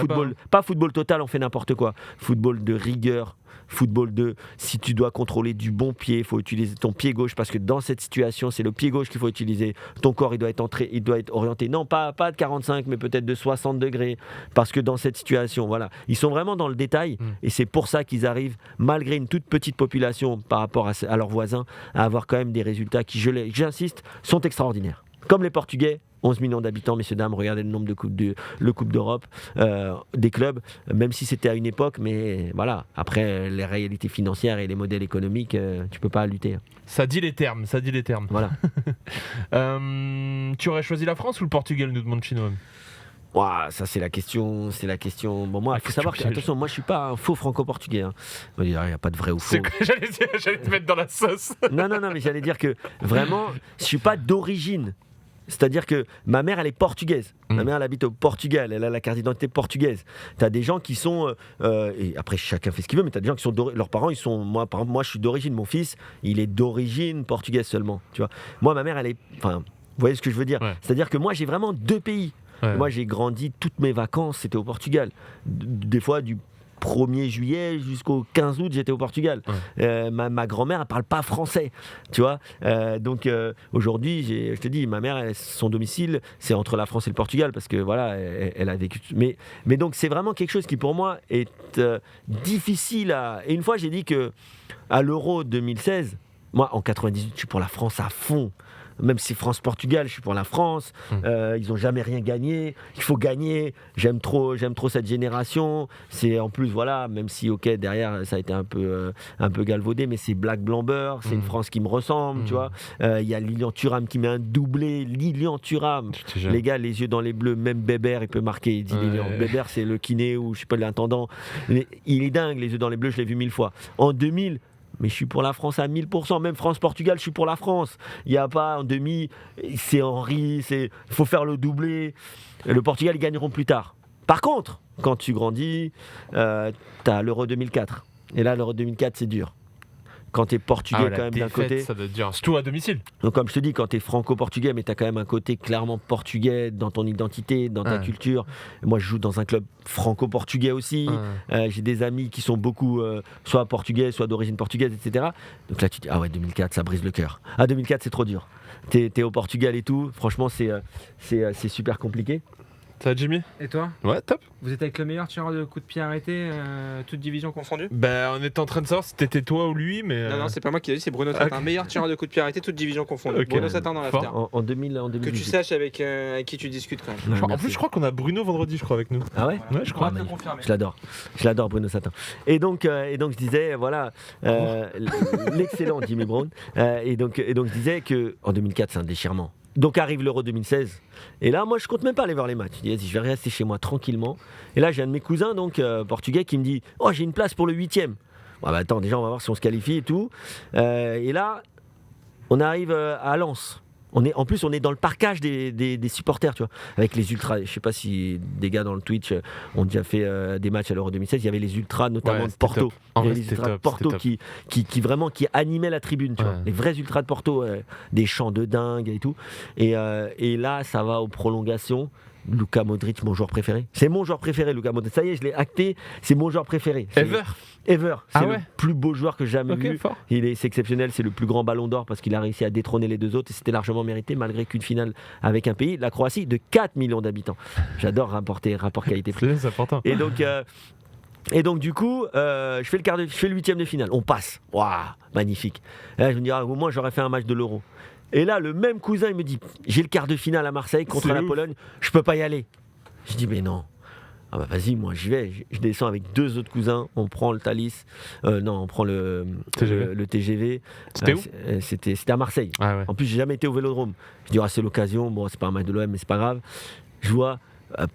football total, on fait n'importe quoi. Football de rigueur. Football de, si tu dois contrôler du bon pied, il faut utiliser ton pied gauche, parce que dans cette situation, c'est le pied gauche qu'il faut utiliser. Ton corps, il doit être orienté, non pas de 45, mais peut-être de 60 degrés, parce que dans cette situation, voilà, ils sont vraiment dans le détail, et c'est pour ça qu'ils arrivent, malgré une toute petite population par rapport à leurs voisins, à avoir quand même des résultats qui, j'insiste, sont extraordinaires. Comme les Portugais, 11 millions d'habitants, messieurs, dames, regardez le nombre de Coupes d'Europe, des clubs, même si c'était à une époque, mais voilà, après les réalités financières et les modèles économiques, tu peux pas lutter. Ça dit les termes. Voilà. Tu aurais choisi la France ou le Portugal, nous demande Chino? Ouah, ça c'est la question. Bon, moi, il faut savoir que, attention, moi je suis pas un faux franco-portugais. Hein. Il n'y a pas de vrai ou faux. J'allais te mettre dans la sauce. Non, mais j'allais dire que vraiment, je suis pas d'origine. C'est-à-dire que ma mère, elle est portugaise. Ma mère, elle habite au Portugal. Elle a la carte d'identité portugaise. Tu as des gens qui sont... et après, chacun fait ce qu'il veut, mais tu as des gens qui sont... Leurs parents, ils sont... Moi, par exemple, moi, je suis d'origine. Mon fils, il est d'origine portugaise seulement. Tu vois. Moi, ma mère, elle est... Enfin, vous voyez ce que je veux dire ? Ouais. C'est-à-dire que moi, j'ai vraiment 2 pays. Ouais. Moi, j'ai grandi, toutes mes vacances, c'était au Portugal. Des fois, du 1er juillet jusqu'au 15 août, j'étais au Portugal. Ouais. Ma grand-mère, elle parle pas français, tu vois. Donc aujourd'hui, je te dis, ma mère, son domicile, c'est entre la France et le Portugal, parce que voilà, elle a vécu. Mais donc c'est vraiment quelque chose qui pour moi est difficile à. Et une fois, j'ai dit que à l'Euro 2016, moi en 98, je suis pour la France à fond. Même si France-Portugal, je suis pour la France. Ils n'ont jamais rien gagné. Il faut gagner. J'aime trop cette génération. C'est en plus, voilà, même si, ok, derrière, ça a été un peu galvaudé, mais c'est Black Blamber. C'est une France qui me ressemble, tu vois. Il y a Lilian Thuram qui met un doublé. Lilian Thuram. Les gars, les yeux dans les bleus. Même Bébert, il peut marquer. Il dit Lilian. Bébert, c'est le kiné ou je sais pas, l'intendant. Il est dingue, les yeux dans les bleus. Je l'ai vu 1000 fois. En 2000, mais je suis pour la France à 1000%. Même France-Portugal, je suis pour la France. Il n'y a pas en demi, c'est Henry, il faut faire le doublé. Le Portugal, ils gagneront plus tard. Par contre, quand tu grandis, tu as l'Euro 2004. Et là, l'Euro 2004, c'est dur. Quand tu es portugais quand même d'un côté. Ça doit être dur. Surtout à domicile. Donc comme je te dis, quand tu es franco-portugais, mais tu as quand même un côté clairement portugais dans ton identité, dans ta culture. Moi, je joue dans un club franco-portugais aussi. J'ai des amis qui sont beaucoup soit portugais, soit d'origine portugaise, etc. Donc là, tu te dis, ah ouais, 2004, ça brise le cœur. Ah, 2004, c'est trop dur. T'es au Portugal et tout. Franchement, c'est super compliqué. Ça va, Jimmy? Et toi? Ouais, top. Vous êtes avec le meilleur tireur de coups de pied arrêté, toute division confondue? Ben, on était en train de savoir si c'était toi ou lui, mais. Non, c'est pas moi qui l'ai dit, c'est Bruno Satin. Ok. Meilleur tireur de coups de pied arrêté, toute division confondue. Ok. Bruno Satin dans l'after. En 2018. Que tu saches avec qui tu discutes quand même. Ouais, En merci. plus, je crois qu'on a Bruno vendredi, je crois, avec nous. Ah ouais? Ouais, je crois. On va te le magnifique. confirmer. Je l'adore Bruno Satin. Et donc je disais, voilà, l'excellent Jimmy Brown. Et donc je disais qu'en 2004, c'est un déchirement. Donc arrive l'Euro 2016. Et là, moi, je compte même pas aller voir les matchs. Je dis, vas-y, je vais rester chez moi tranquillement. Et là, j'ai un de mes cousins, donc portugais, qui me dit, oh, j'ai une place pour le 8e. Bon, bah, attends, déjà, on va voir si on se qualifie et tout. Et là, on arrive à Lens. On est dans le parcage des supporters, tu vois, avec les ultras. Je sais pas si des gars dans le Twitch ont déjà fait des matchs à l'Euro 2016. Il y avait les ultras, notamment Ouais, de c'était Porto. top. En Il y vrai, avait les c'était ultras de top, Porto c'était qui vraiment qui animaient la tribune, tu vois. Ouais. Les vrais ultras de Porto, des chants de dingue et tout. Et là, ça va aux prolongations. Luka Modric, mon joueur préféré. C'est mon joueur préféré, Luka Modric. Ça y est, je l'ai acté. C'est mon joueur préféré. Ever. C'est Ah ouais. le plus beau joueur que j'ai jamais Ok, vu. fort. C'est exceptionnel, c'est le plus grand ballon d'or parce qu'il a réussi à détrôner les deux autres et c'était largement mérité malgré qu'une finale avec un pays, la Croatie, de 4 millions d'habitants. J'adore rapport qualité-prix. C'est important. Et donc du coup, je fais le 8e de finale. On passe. Waouh, magnifique. Et là, je me dis, au moins j'aurais fait un match de l'Euro. Et là, le même cousin, il me dit, j'ai le quart de finale à Marseille contre C'est la ouf. Pologne, je peux pas y aller. Je dis, mais non. Ah bah vas-y, moi j'y vais. Je descends avec 2 autres cousins, on prend le Thalys, on prend le TGV. le TGV. C'était où? C'était à Marseille. Ah ouais. En plus, j'ai jamais été au Vélodrome. Je dis, c'est l'occasion. Bon, c'est pas un match de l'OM, mais c'est pas grave. Je vois,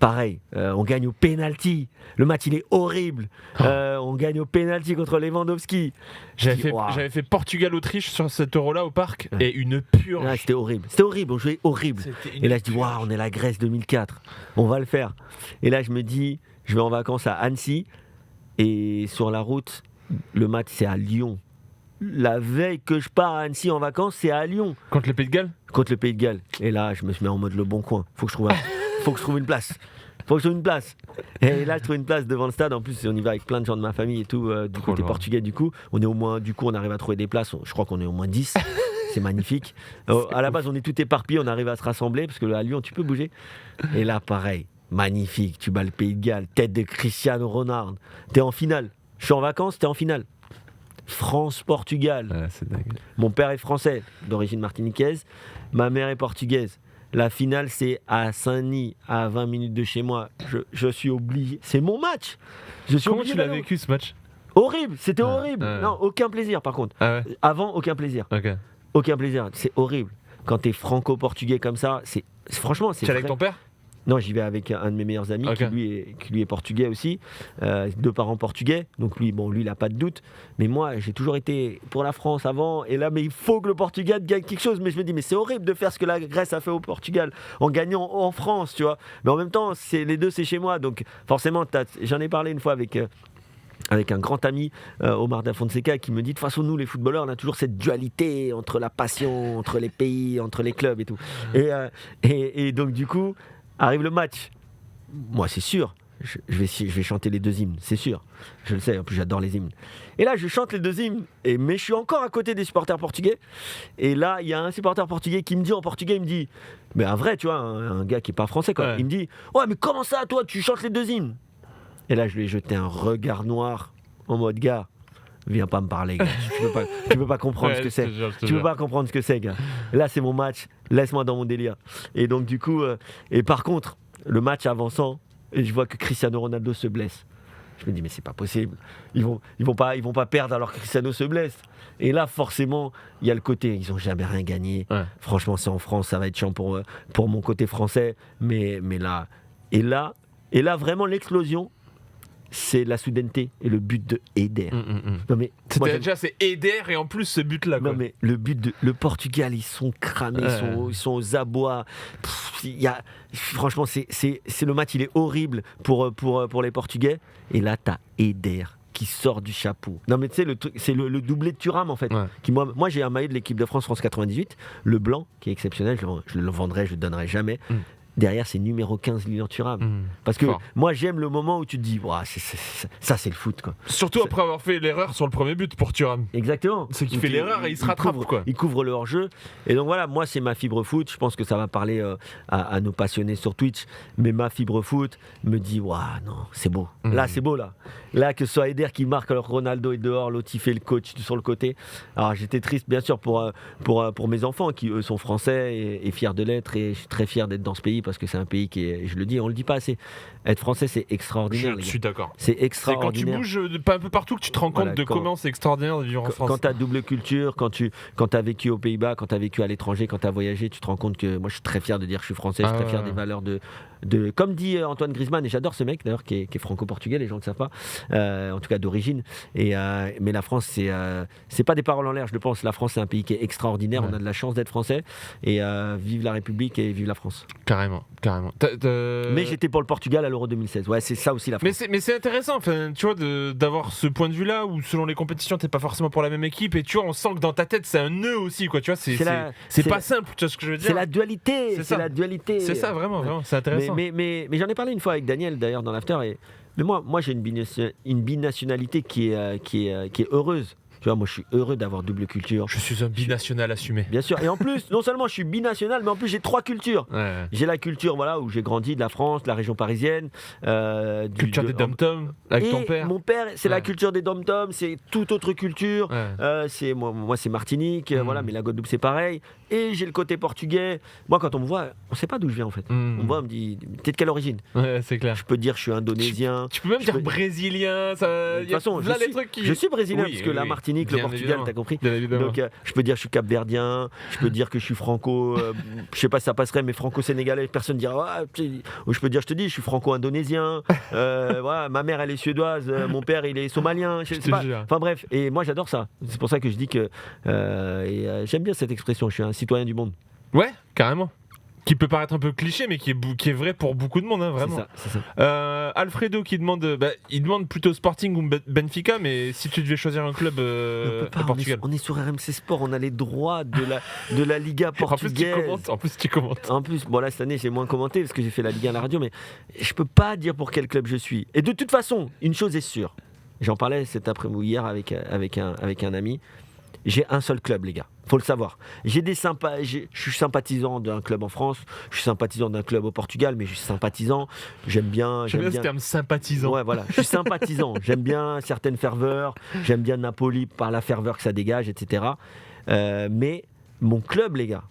pareil, on gagne au penalty. Le match, il est horrible. On gagne au penalty contre Lewandowski. J'avais fait Portugal-Autriche sur cet euro-là au parc Ouais. et une purge. Là, c'était horrible. C'était horrible. On jouait horrible. Et là, je dis, waouh, on est la Grèce 2004. On va le faire. Et là, je me dis, je vais en vacances à Annecy. Et sur la route, le match, c'est à Lyon. La veille que je pars à Annecy en vacances, c'est à Lyon. Contre le Pays de Galles. Contre le Pays de Galles. Et là, je me mets en mode le bon coin. Faut que je trouve une place. Et là, je trouve une place devant le stade. En plus, on y va avec plein de gens de ma famille et tout, du Trop côté loin. portugais. Du coup, on arrive à trouver des places. Je crois qu'on est au moins 10. C'est magnifique. À la base, on est tout éparpillé. On arrive à se rassembler parce que à Lyon, tu peux bouger. Et là, pareil, magnifique. Tu bats le Pays de Galles, tête de Cristiano Ronaldo. T'es en finale. Je suis en vacances, t'es en finale. France-Portugal. Ouais, c'est dingue. Mon père est français, d'origine martiniquaise. Ma mère est portugaise. La finale, c'est à Saint-Denis, à 20 minutes de chez moi. Je suis obligé. C'est mon match. Je suis Comment obligé tu l'as d'aller- vécu ce match? Horrible, c'était Ouais, horrible. ouais. Non, aucun plaisir par contre. Ah ouais. Avant, aucun plaisir. Ok. Aucun plaisir. C'est horrible. Quand t'es franco-portugais comme ça, franchement, c'est Tu es avec vrai. ton père? Non, j'y vais avec un de mes meilleurs amis Ok. qui lui est portugais aussi, 2 parents portugais, donc lui il n'a pas de doute. Mais moi, j'ai toujours été pour la France avant, et là, mais il faut que le Portugal gagne quelque chose. Mais je me dis, mais c'est horrible de faire ce que la Grèce a fait au Portugal en gagnant en France, tu vois. Mais en même temps, les deux, c'est chez moi, donc forcément, j'en ai parlé une fois avec un grand ami, Omar Da Fonseca, qui me dit de toute façon, nous les footballeurs, on a toujours cette dualité entre la passion, entre les pays, entre les clubs et tout. Et donc du coup, arrive le match. Moi, c'est sûr, je vais chanter les 2 hymnes, c'est sûr. Je le sais, en plus j'adore les hymnes. Et là, je chante les 2 hymnes, mais je suis encore à côté des supporters portugais. Et là, il y a un supporter portugais qui me dit en portugais, il me dit, mais un vrai, tu vois, un gars qui est pas français, quoi. Ouais. Il me dit, ouais, mais comment ça, toi, tu chantes les 2 hymnes? Et là, je lui ai jeté un regard noir en mode, gars, viens pas me parler, gars. Tu peux pas comprendre Ouais, ce que je c'est. te jure, je te Tu peux jure. pas comprendre ce que c'est, gars. Là, c'est mon match. Laisse-moi dans mon délire. Et donc, du coup, et par contre, le match avançant, et je vois que Cristiano Ronaldo se blesse. Je me dis, mais c'est pas possible. Ils vont pas perdre alors que Cristiano se blesse. Et là, forcément, il y a le côté, ils ont jamais rien gagné. Ouais. Franchement, c'est en France, ça va être chiant pour mon côté français. Mais là, et là, vraiment, l'explosion, c'est la soudaineté et le but de Eder. Non, mais moi, j'aime- Déjà, c'est Eder et en plus ce but-là. non Quoi. mais le Portugal, ils sont cramés, Ouais. ils sont aux abois. Franchement, c'est le match, il est horrible pour les Portugais. Et là, t'as Eder qui sort du chapeau. Non mais tu sais, le truc, c'est le doublé de Thuram en fait. Ouais. Qui, moi j'ai un maillot de l'équipe de France 98, le blanc qui est exceptionnel. Je le vendrai, je le donnerai jamais. derrière c'est numéro 15 Lilian-Thuram. Parce que moi j'aime le moment où tu te dis ça c'est le foot quoi. Surtout après avoir fait l'erreur sur le premier but pour Thuram. Exactement. C'est qu'il fait l'erreur et il se rattrape quoi. Il couvre le hors-jeu. Et donc voilà, moi c'est ma fibre foot. Je pense que ça va parler à nos passionnés sur Twitch. Mais ma fibre foot me dit non, c'est beau. Là c'est beau là. Là que ce soit Eder qui marque alors Ronaldo est dehors, l'autre il fait le coach sur le côté. Alors j'étais triste bien sûr pour mes enfants qui eux sont français et fiers de l'être, et je suis très fier d'être dans ce pays parce que c'est un pays qui est, je le dis, on le dit pas assez, être français c'est extraordinaire. Je suis d'accord. C'est extraordinaire. C'est quand tu bouges un peu partout que tu te rends compte de comment c'est extraordinaire de vivre en France. Quand tu as double culture, quand tu as vécu aux Pays-Bas, quand tu as vécu à l'étranger, quand tu as voyagé, tu te rends compte que moi je suis très fier de dire que je suis français, je suis très fier des valeurs de comme dit Antoine Griezmann, et j'adore ce mec d'ailleurs qui est franco-portugais, les gens ne le savent pas, en tout cas d'origine. Mais la France c'est pas des paroles en l'air, je le pense. La France c'est un pays qui est extraordinaire, on a de la chance d'être français, et vive la République et vive la France. Carrément. Mais j'étais pour le Portugal à l'Euro 2016. Ouais, c'est ça aussi la France. Mais c'est intéressant, enfin, tu vois, d'avoir ce point de vue-là où selon les compétitions, t'es pas forcément pour la même équipe, et tu vois, on sent que dans ta tête, c'est un nœud aussi, quoi. Tu vois, c'est pas simple, tu vois ce que je veux dire. C'est la dualité. C'est la dualité. C'est ça, vraiment, c'est intéressant. Mais j'en ai parlé une fois avec Daniel d'ailleurs dans l'after. Mais moi j'ai une binationalité qui est heureuse. Tu vois, moi je suis heureux d'avoir double culture. Je suis un binational assumé. Bien sûr. Et en plus, non seulement je suis binational, mais en plus j'ai 3 cultures. Ouais. J'ai la culture où j'ai grandi, de la France, de la région parisienne. Culture des dom-toms avec ton père. Mon père, c'est la culture des dom-toms, c'est toute autre culture. Ouais. Moi c'est Martinique, mais la Guadeloupe c'est pareil. Et j'ai le côté portugais. Moi quand on me voit, on sait pas d'où je viens en fait. On me voit, on me dit, t'es de quelle origine? Ouais, c'est clair. Je peux dire je suis indonésien. Tu peux même dire brésilien. De toute façon, je suis brésilien parce que la Martinique, le Portugal, t'as compris. Donc je peux dire je suis capverdien, je peux dire que je suis franco, je sais pas si ça passerait, mais franco-sénégalais, personne dira. Ou je peux dire, je te dis, je suis franco-indonésien. Ma mère elle est suédoise, mon père il est somalien. Je sais pas. Enfin bref, et moi j'adore ça. C'est pour ça que je dis que j'aime bien cette expression. Je suis un citoyen du monde. Ouais, carrément. Qui peut paraître un peu cliché, mais qui est vrai pour beaucoup de monde, hein, vraiment. C'est ça. Alfredo qui demande, il demande plutôt Sporting ou Benfica, mais si tu devais choisir un club au Portugal. On est sur RMC Sport, on a les droits de la Liga portugaise. En plus, tu commentes. En plus, bon là cette année j'ai moins commenté parce que j'ai fait la Ligue 1 à la radio, mais je peux pas dire pour quel club je suis. Et de toute façon, une chose est sûre. J'en parlais cet après-midi ou hier avec un ami. J'ai un seul club, les gars. Faut le savoir. Je suis sympathisant d'un club en France, je suis sympathisant d'un club au Portugal, mais je suis sympathisant. J'aime bien ce terme sympathisant. Ouais, voilà. Je suis sympathisant. J'aime bien certaines ferveurs. J'aime bien Napoli par la ferveur que ça dégage, etc. Mais mon club, les gars.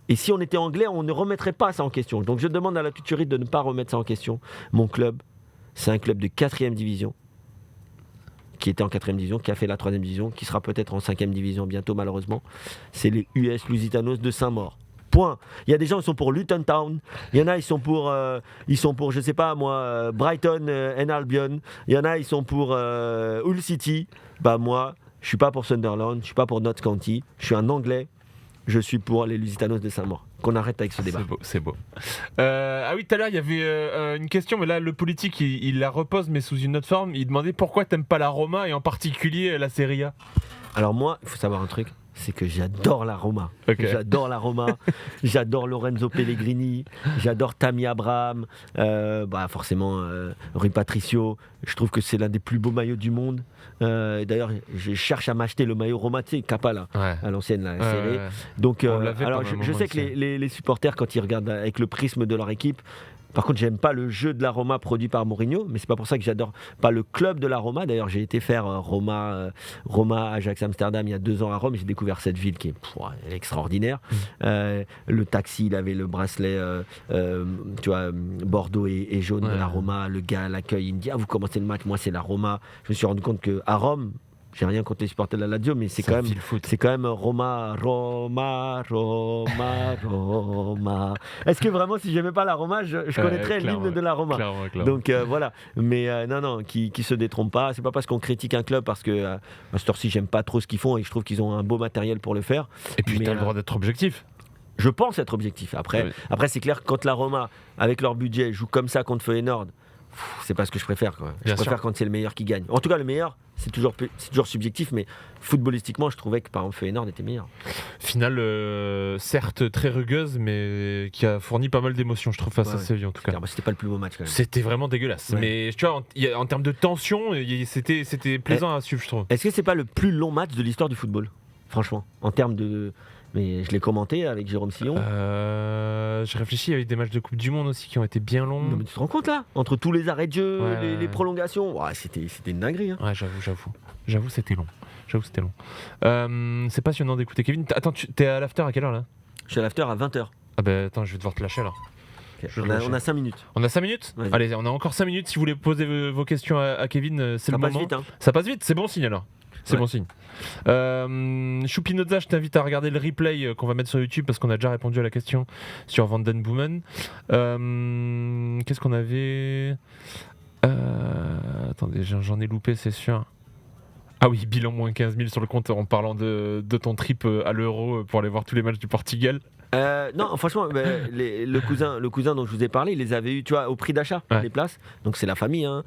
Et si on était anglais, on ne remettrait pas ça en question. Donc je demande à la Culturite de ne pas remettre ça en question. Mon club, c'est un club de 4e division. Qui était en 4e division, qui a fait la 3e division, qui sera peut-être en 5e division bientôt malheureusement. C'est les US Lusitanos de Saint-Maur. Point. Il y a des gens qui sont pour Luton Town, il y en a ils sont pour je sais pas moi, Brighton and Albion, il y en a ils sont pour Hull City. Bah moi, je suis pas pour Sunderland, je suis pas pour Notts County, je suis un Anglais, je suis pour les Lusitanos de Saint-Maur. Qu'on arrête avec ce débat. C'est beau. Ah oui, tout à l'heure, il y avait une question, mais là, le politique, il la repose, mais sous une autre forme. Il demandait pourquoi t'aimes pas la Roma, et en particulier la Serie A. Alors moi, il faut savoir un truc, c'est que j'adore la Roma. Okay. J'adore la Roma, j'adore Lorenzo Pellegrini, j'adore Tammy Abraham, forcément Rui Patricio. Je trouve que c'est l'un des plus beaux maillots du monde. D'ailleurs, je cherche à m'acheter le maillot Roma, tu sais, Kappa là, à l'ancienne là, serré. Donc, alors je sais que les supporters, quand ils regardent avec le prisme de leur équipe, par contre, j'aime pas le jeu de la Roma produit par Mourinho, mais c'est pas pour ça que j'adore pas le club de la Roma. D'ailleurs, j'ai été faire Roma, Ajax Amsterdam il y a 2 ans à Rome. J'ai découvert cette ville qui est elle est extraordinaire. Le taxi, il avait le bracelet, tu vois, Bordeaux et jaune de la Roma. Le gars à l'accueil, il me dit vous commencez le match, moi c'est la Roma. Je me suis rendu compte que à Rome, j'ai rien contre les supporters de la Lazio, mais c'est quand même Roma. Est-ce que vraiment, si j'aimais pas la Roma, je connaîtrais l'hymne de la Roma. Clairement. Donc voilà. Mais non, qui se détrompe pas. C'est pas parce qu'on critique un club parce que à cette heure-ci, j'aime pas trop ce qu'ils font et je trouve qu'ils ont un beau matériel pour le faire. Et puis t'as le droit d'être objectif. Je pense être objectif. Après, c'est clair que quand la Roma, avec leur budget, joue comme ça contre Feyenoord, c'est pas ce que je préfère, quoi. Je Bien préfère sûr. quand c'est le meilleur qui gagne. En tout cas, le meilleur, c'est toujours subjectif, mais footballistiquement, je trouvais que par exemple Feyenoord était meilleur. Finale, certes très rugueuse, mais qui a fourni pas mal d'émotions, je trouve, face à Séville en tout cas. C'était pas le plus beau match quand même. C'était vraiment dégueulasse. Ouais. Mais tu vois, en termes de tension, c'était plaisant à suivre, je trouve. Est-ce que c'est pas le plus long match de l'histoire du football? Franchement, en termes de. Mais je l'ai commenté avec Jérôme Sillon. Je réfléchis, il y a eu des matchs de Coupe du Monde aussi qui ont été bien longs. Non, mais tu te rends compte là? Entre tous les arrêts de jeu, Ouais. les prolongations, c'était une dinguerie. Hein. Ouais, j'avoue, c'était long. C'est passionnant d'écouter Kevin. Attends, t'es à l'after à quelle heure là? Je suis à l'after à 20h. Ah bah attends, je vais devoir te lâcher là. On a 5 minutes. On a 5 minutes? Vas-y. Allez, on a encore 5 minutes. Si vous voulez poser vos questions à Kevin, c'est Ça le passe moment. vite, hein. Ça passe vite, c'est bon signe alors. C'est Ouais. bon signe. Choupinozza, je t'invite à regarder le replay qu'on va mettre sur YouTube parce qu'on a déjà répondu à la question sur Van Den Boomen. Qu'est-ce qu'on avait Attendez, j'en ai loupé, c'est sûr. Ah oui, bilan moins 15 000 sur le compte en parlant de ton trip à l'Euro pour aller voir tous les matchs du Portugal. Non, franchement, le cousin dont je vous ai parlé, il les avait eu, tu vois, au prix d'achat, Ouais. les places. Donc c'est la famille, hein.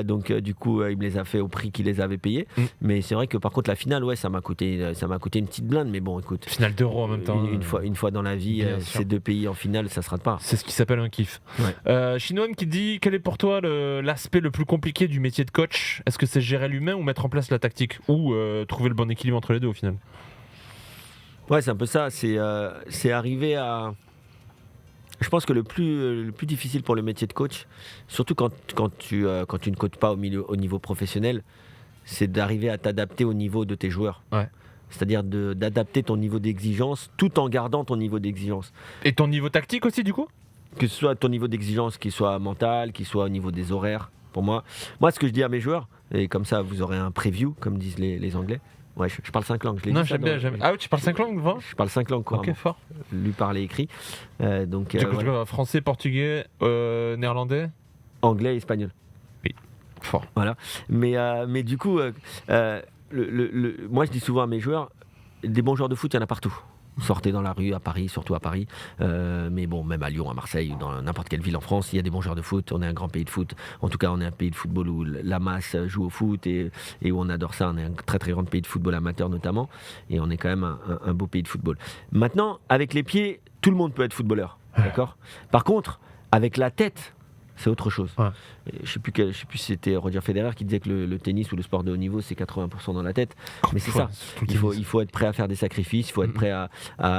Donc du coup, il me les a fait au prix qu'il les avait payés. Mais c'est vrai que par contre, la finale, ouais, ça m'a coûté une petite blinde. Mais bon, écoute, Finale d'Euro en même temps. une fois dans la vie, Bien sûr. ces deux pays en finale, ça se rate pas. C'est ce qui s'appelle un kiff. Ouais. Chinoine qui dit quel est pour toi l'aspect le plus compliqué du métier de coach? Est-ce que c'est gérer l'humain ou mettre en place la tactique? Ou trouver le bon équilibre entre les deux au final? Ouais, c'est un peu ça. C'est arriver à. Je pense que le plus difficile pour le métier de coach, surtout quand tu ne coaches pas au niveau professionnel, c'est d'arriver à t'adapter au niveau de tes joueurs. Ouais. C'est-à-dire d'adapter ton niveau d'exigence tout en gardant ton niveau d'exigence. Et ton niveau tactique aussi du coup? Que ce soit ton niveau d'exigence qui soit mental, qui soit au niveau des horaires. Pour moi, ce que je dis à mes joueurs, et comme ça vous aurez un preview, comme disent les Anglais. Ouais, je parle 5 langues. Je l'ai Non, dit ça j'aime bien. Ah oui, tu parles 5 langues, Vin? Je parle 5 langues couramment. Ok, fort. Lu, parlé, écrit. Donc, Du coup, voilà. tu vois, français, portugais, néerlandais? Anglais et espagnol. Fort. Voilà. Mais du coup, moi je dis souvent à mes joueurs, des bons joueurs de foot, il y en a partout. Sortez dans la rue, à Paris, surtout à Paris. Mais bon, même à Lyon, à Marseille, ou dans n'importe quelle ville en France, il y a des bons joueurs de foot. On est un grand pays de foot. En tout cas, on est un pays de football où la masse joue au foot et où on adore ça. On est un très très grand pays de football amateur notamment. Et on est quand même un beau pays de football. Maintenant, avec les pieds, tout le monde peut être footballeur. D'accord ? Par contre, avec la tête, c'est autre chose. Ouais. Et je sais plus si c'était Roger Federer qui disait que le tennis ou le sport de haut niveau, c'est 80% dans la tête. Mais c'est ça. Il faut être prêt à faire des sacrifices, il faut être prêt à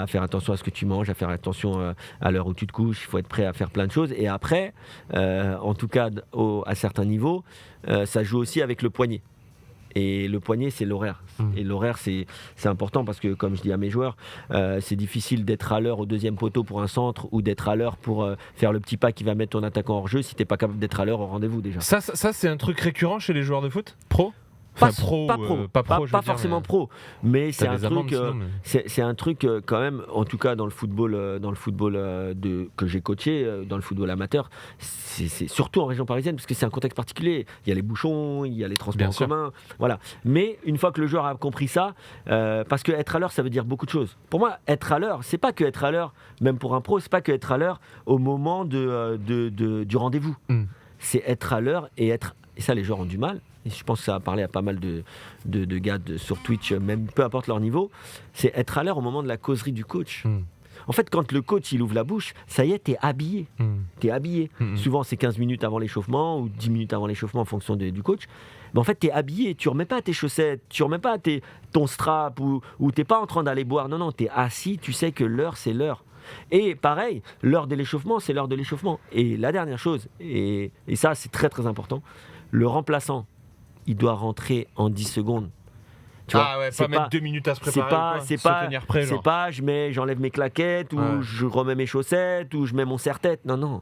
faire attention à ce que tu manges, à faire attention à l'heure où tu te couches, il faut être prêt à faire plein de choses. Et après, en tout cas à certains niveaux, ça joue aussi avec le poignet. Et le poignet, c'est l'horaire. Et l'horaire, c'est important parce que, comme je dis à mes joueurs, c'est difficile d'être à l'heure au deuxième poteau pour un centre ou d'être à l'heure pour faire le petit pas qui va mettre ton attaquant hors jeu si tu n'es pas capable d'être à l'heure au rendez-vous déjà. Ça c'est un truc récurrent chez les joueurs de foot? Pro? Pas Enfin, pas forcément pro, mais c'est un truc. C'est un truc quand même, en tout cas dans le football, que j'ai coaché, dans le football amateur, c'est surtout en région parisienne parce que c'est un contexte particulier. Il y a les bouchons, il y a les transports en commun, voilà. Mais une fois que le joueur a compris ça, parce que être à l'heure, ça veut dire beaucoup de choses. Pour moi, être à l'heure, c'est pas que être à l'heure, même pour un pro, c'est pas que être à l'heure au moment du rendez-vous. C'est être à l'heure et être. Et ça, les joueurs ont du mal. Et je pense que ça a parlé à pas mal de gars sur Twitch, même peu importe leur niveau. C'est être à l'heure au moment de la causerie du coach. En fait, quand le coach il ouvre la bouche, ça y est, t'es habillé. T'es habillé. Souvent, c'est 15 minutes avant l'échauffement ou 10 minutes avant l'échauffement en fonction du coach. Mais en fait, t'es habillé. Tu remets pas tes chaussettes, tu remets pas ton strap ou t'es pas en train d'aller boire. Non, t'es assis, tu sais que l'heure, c'est l'heure. Et pareil, l'heure de l'échauffement, c'est l'heure de l'échauffement. Et la dernière chose, et ça, c'est très très important, le remplaçant, il doit rentrer en 10 secondes. Tu vois, pas mettre 2 minutes à se préparer. C'est pas j'enlève mes claquettes ou je remets mes chaussettes ou je mets mon serre-tête. Non.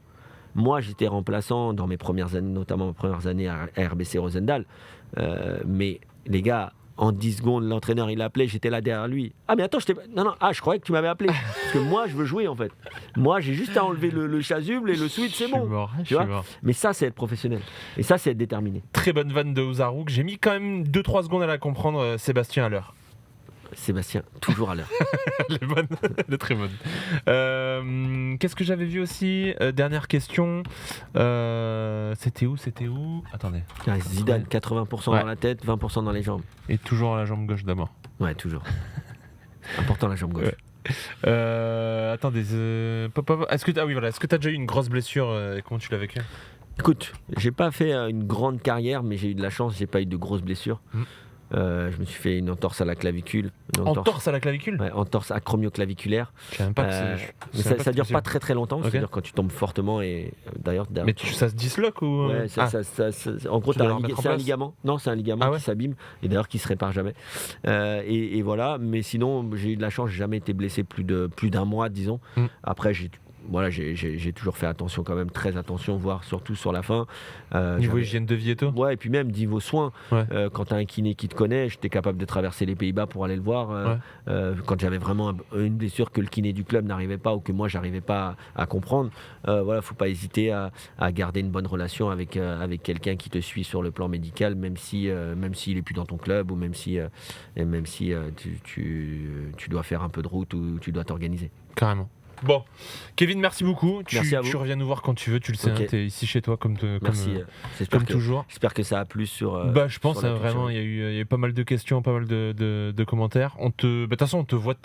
Moi, j'étais remplaçant dans mes premières années, notamment mes premières années à RBC Rosendal. Mais les gars, en 10 secondes, l'entraîneur il appelait, j'étais là derrière lui. Ah mais attends, je croyais que tu m'avais appelé. Parce que moi, je veux jouer en fait. Moi, j'ai juste à enlever le chasuble et le switch, c'est bon. Je suis mort. Mais ça, c'est être professionnel. Et ça, c'est être déterminé. Très bonne vanne de Ouzarouk. J'ai mis quand même 2-3 secondes à la comprendre, Sébastien, à l'heure. Sébastien, toujours à l'heure. Elle est bonne, elle est très bonne. Qu'est-ce que j'avais vu aussi dernière question. C'était où Attendez. Zidane, 80% dans la tête, 20% dans les jambes. Et toujours à la jambe gauche d'abord. Ouais, toujours. Important la jambe gauche. Attendez. Est-ce que tu as déjà eu une grosse blessure et comment tu l'as vécu? Écoute, j'ai pas fait une grande carrière, mais j'ai eu de la chance, j'ai pas eu de grosses blessures. Je me suis fait une entorse à la clavicule. Entorse à la clavicule? Ouais, entorse acromioclaviculaire. Je savais pas mais ça dure pas très longtemps, okay. C'est-à-dire quand tu tombes fortement et d'ailleurs. Mais ça se disloque ou ouais, en gros, c'est un ligament. Non, c'est un ligament qui s'abîme et d'ailleurs qui se répare jamais. Et voilà, mais sinon j'ai eu de la chance, j'ai jamais été blessé plus d'un mois, disons. Après j'ai toujours fait attention quand même, très attention, voire surtout sur la fin. Niveau hygiène de vie et tout. Ouais, et puis même niveau soins. Quand tu as un kiné qui te connaît, j'étais capable de traverser les Pays-Bas pour aller le voir. Quand j'avais vraiment une blessure que le kiné du club n'arrivait pas ou que moi j'arrivais pas à comprendre, faut pas hésiter à garder une bonne relation avec quelqu'un qui te suit sur le plan médical, même s'il est plus dans ton club ou même si tu dois faire un peu de route ou tu dois t'organiser. Carrément. Bon, Kevin, merci beaucoup. Merci à vous. Tu reviens nous voir quand tu veux, tu le sais, tu es ici chez toi comme toujours. J'espère que ça a plu sur. Je pense vraiment, il y a eu pas mal de questions, pas mal de commentaires. De toute façon, on te voit tout à l'heure.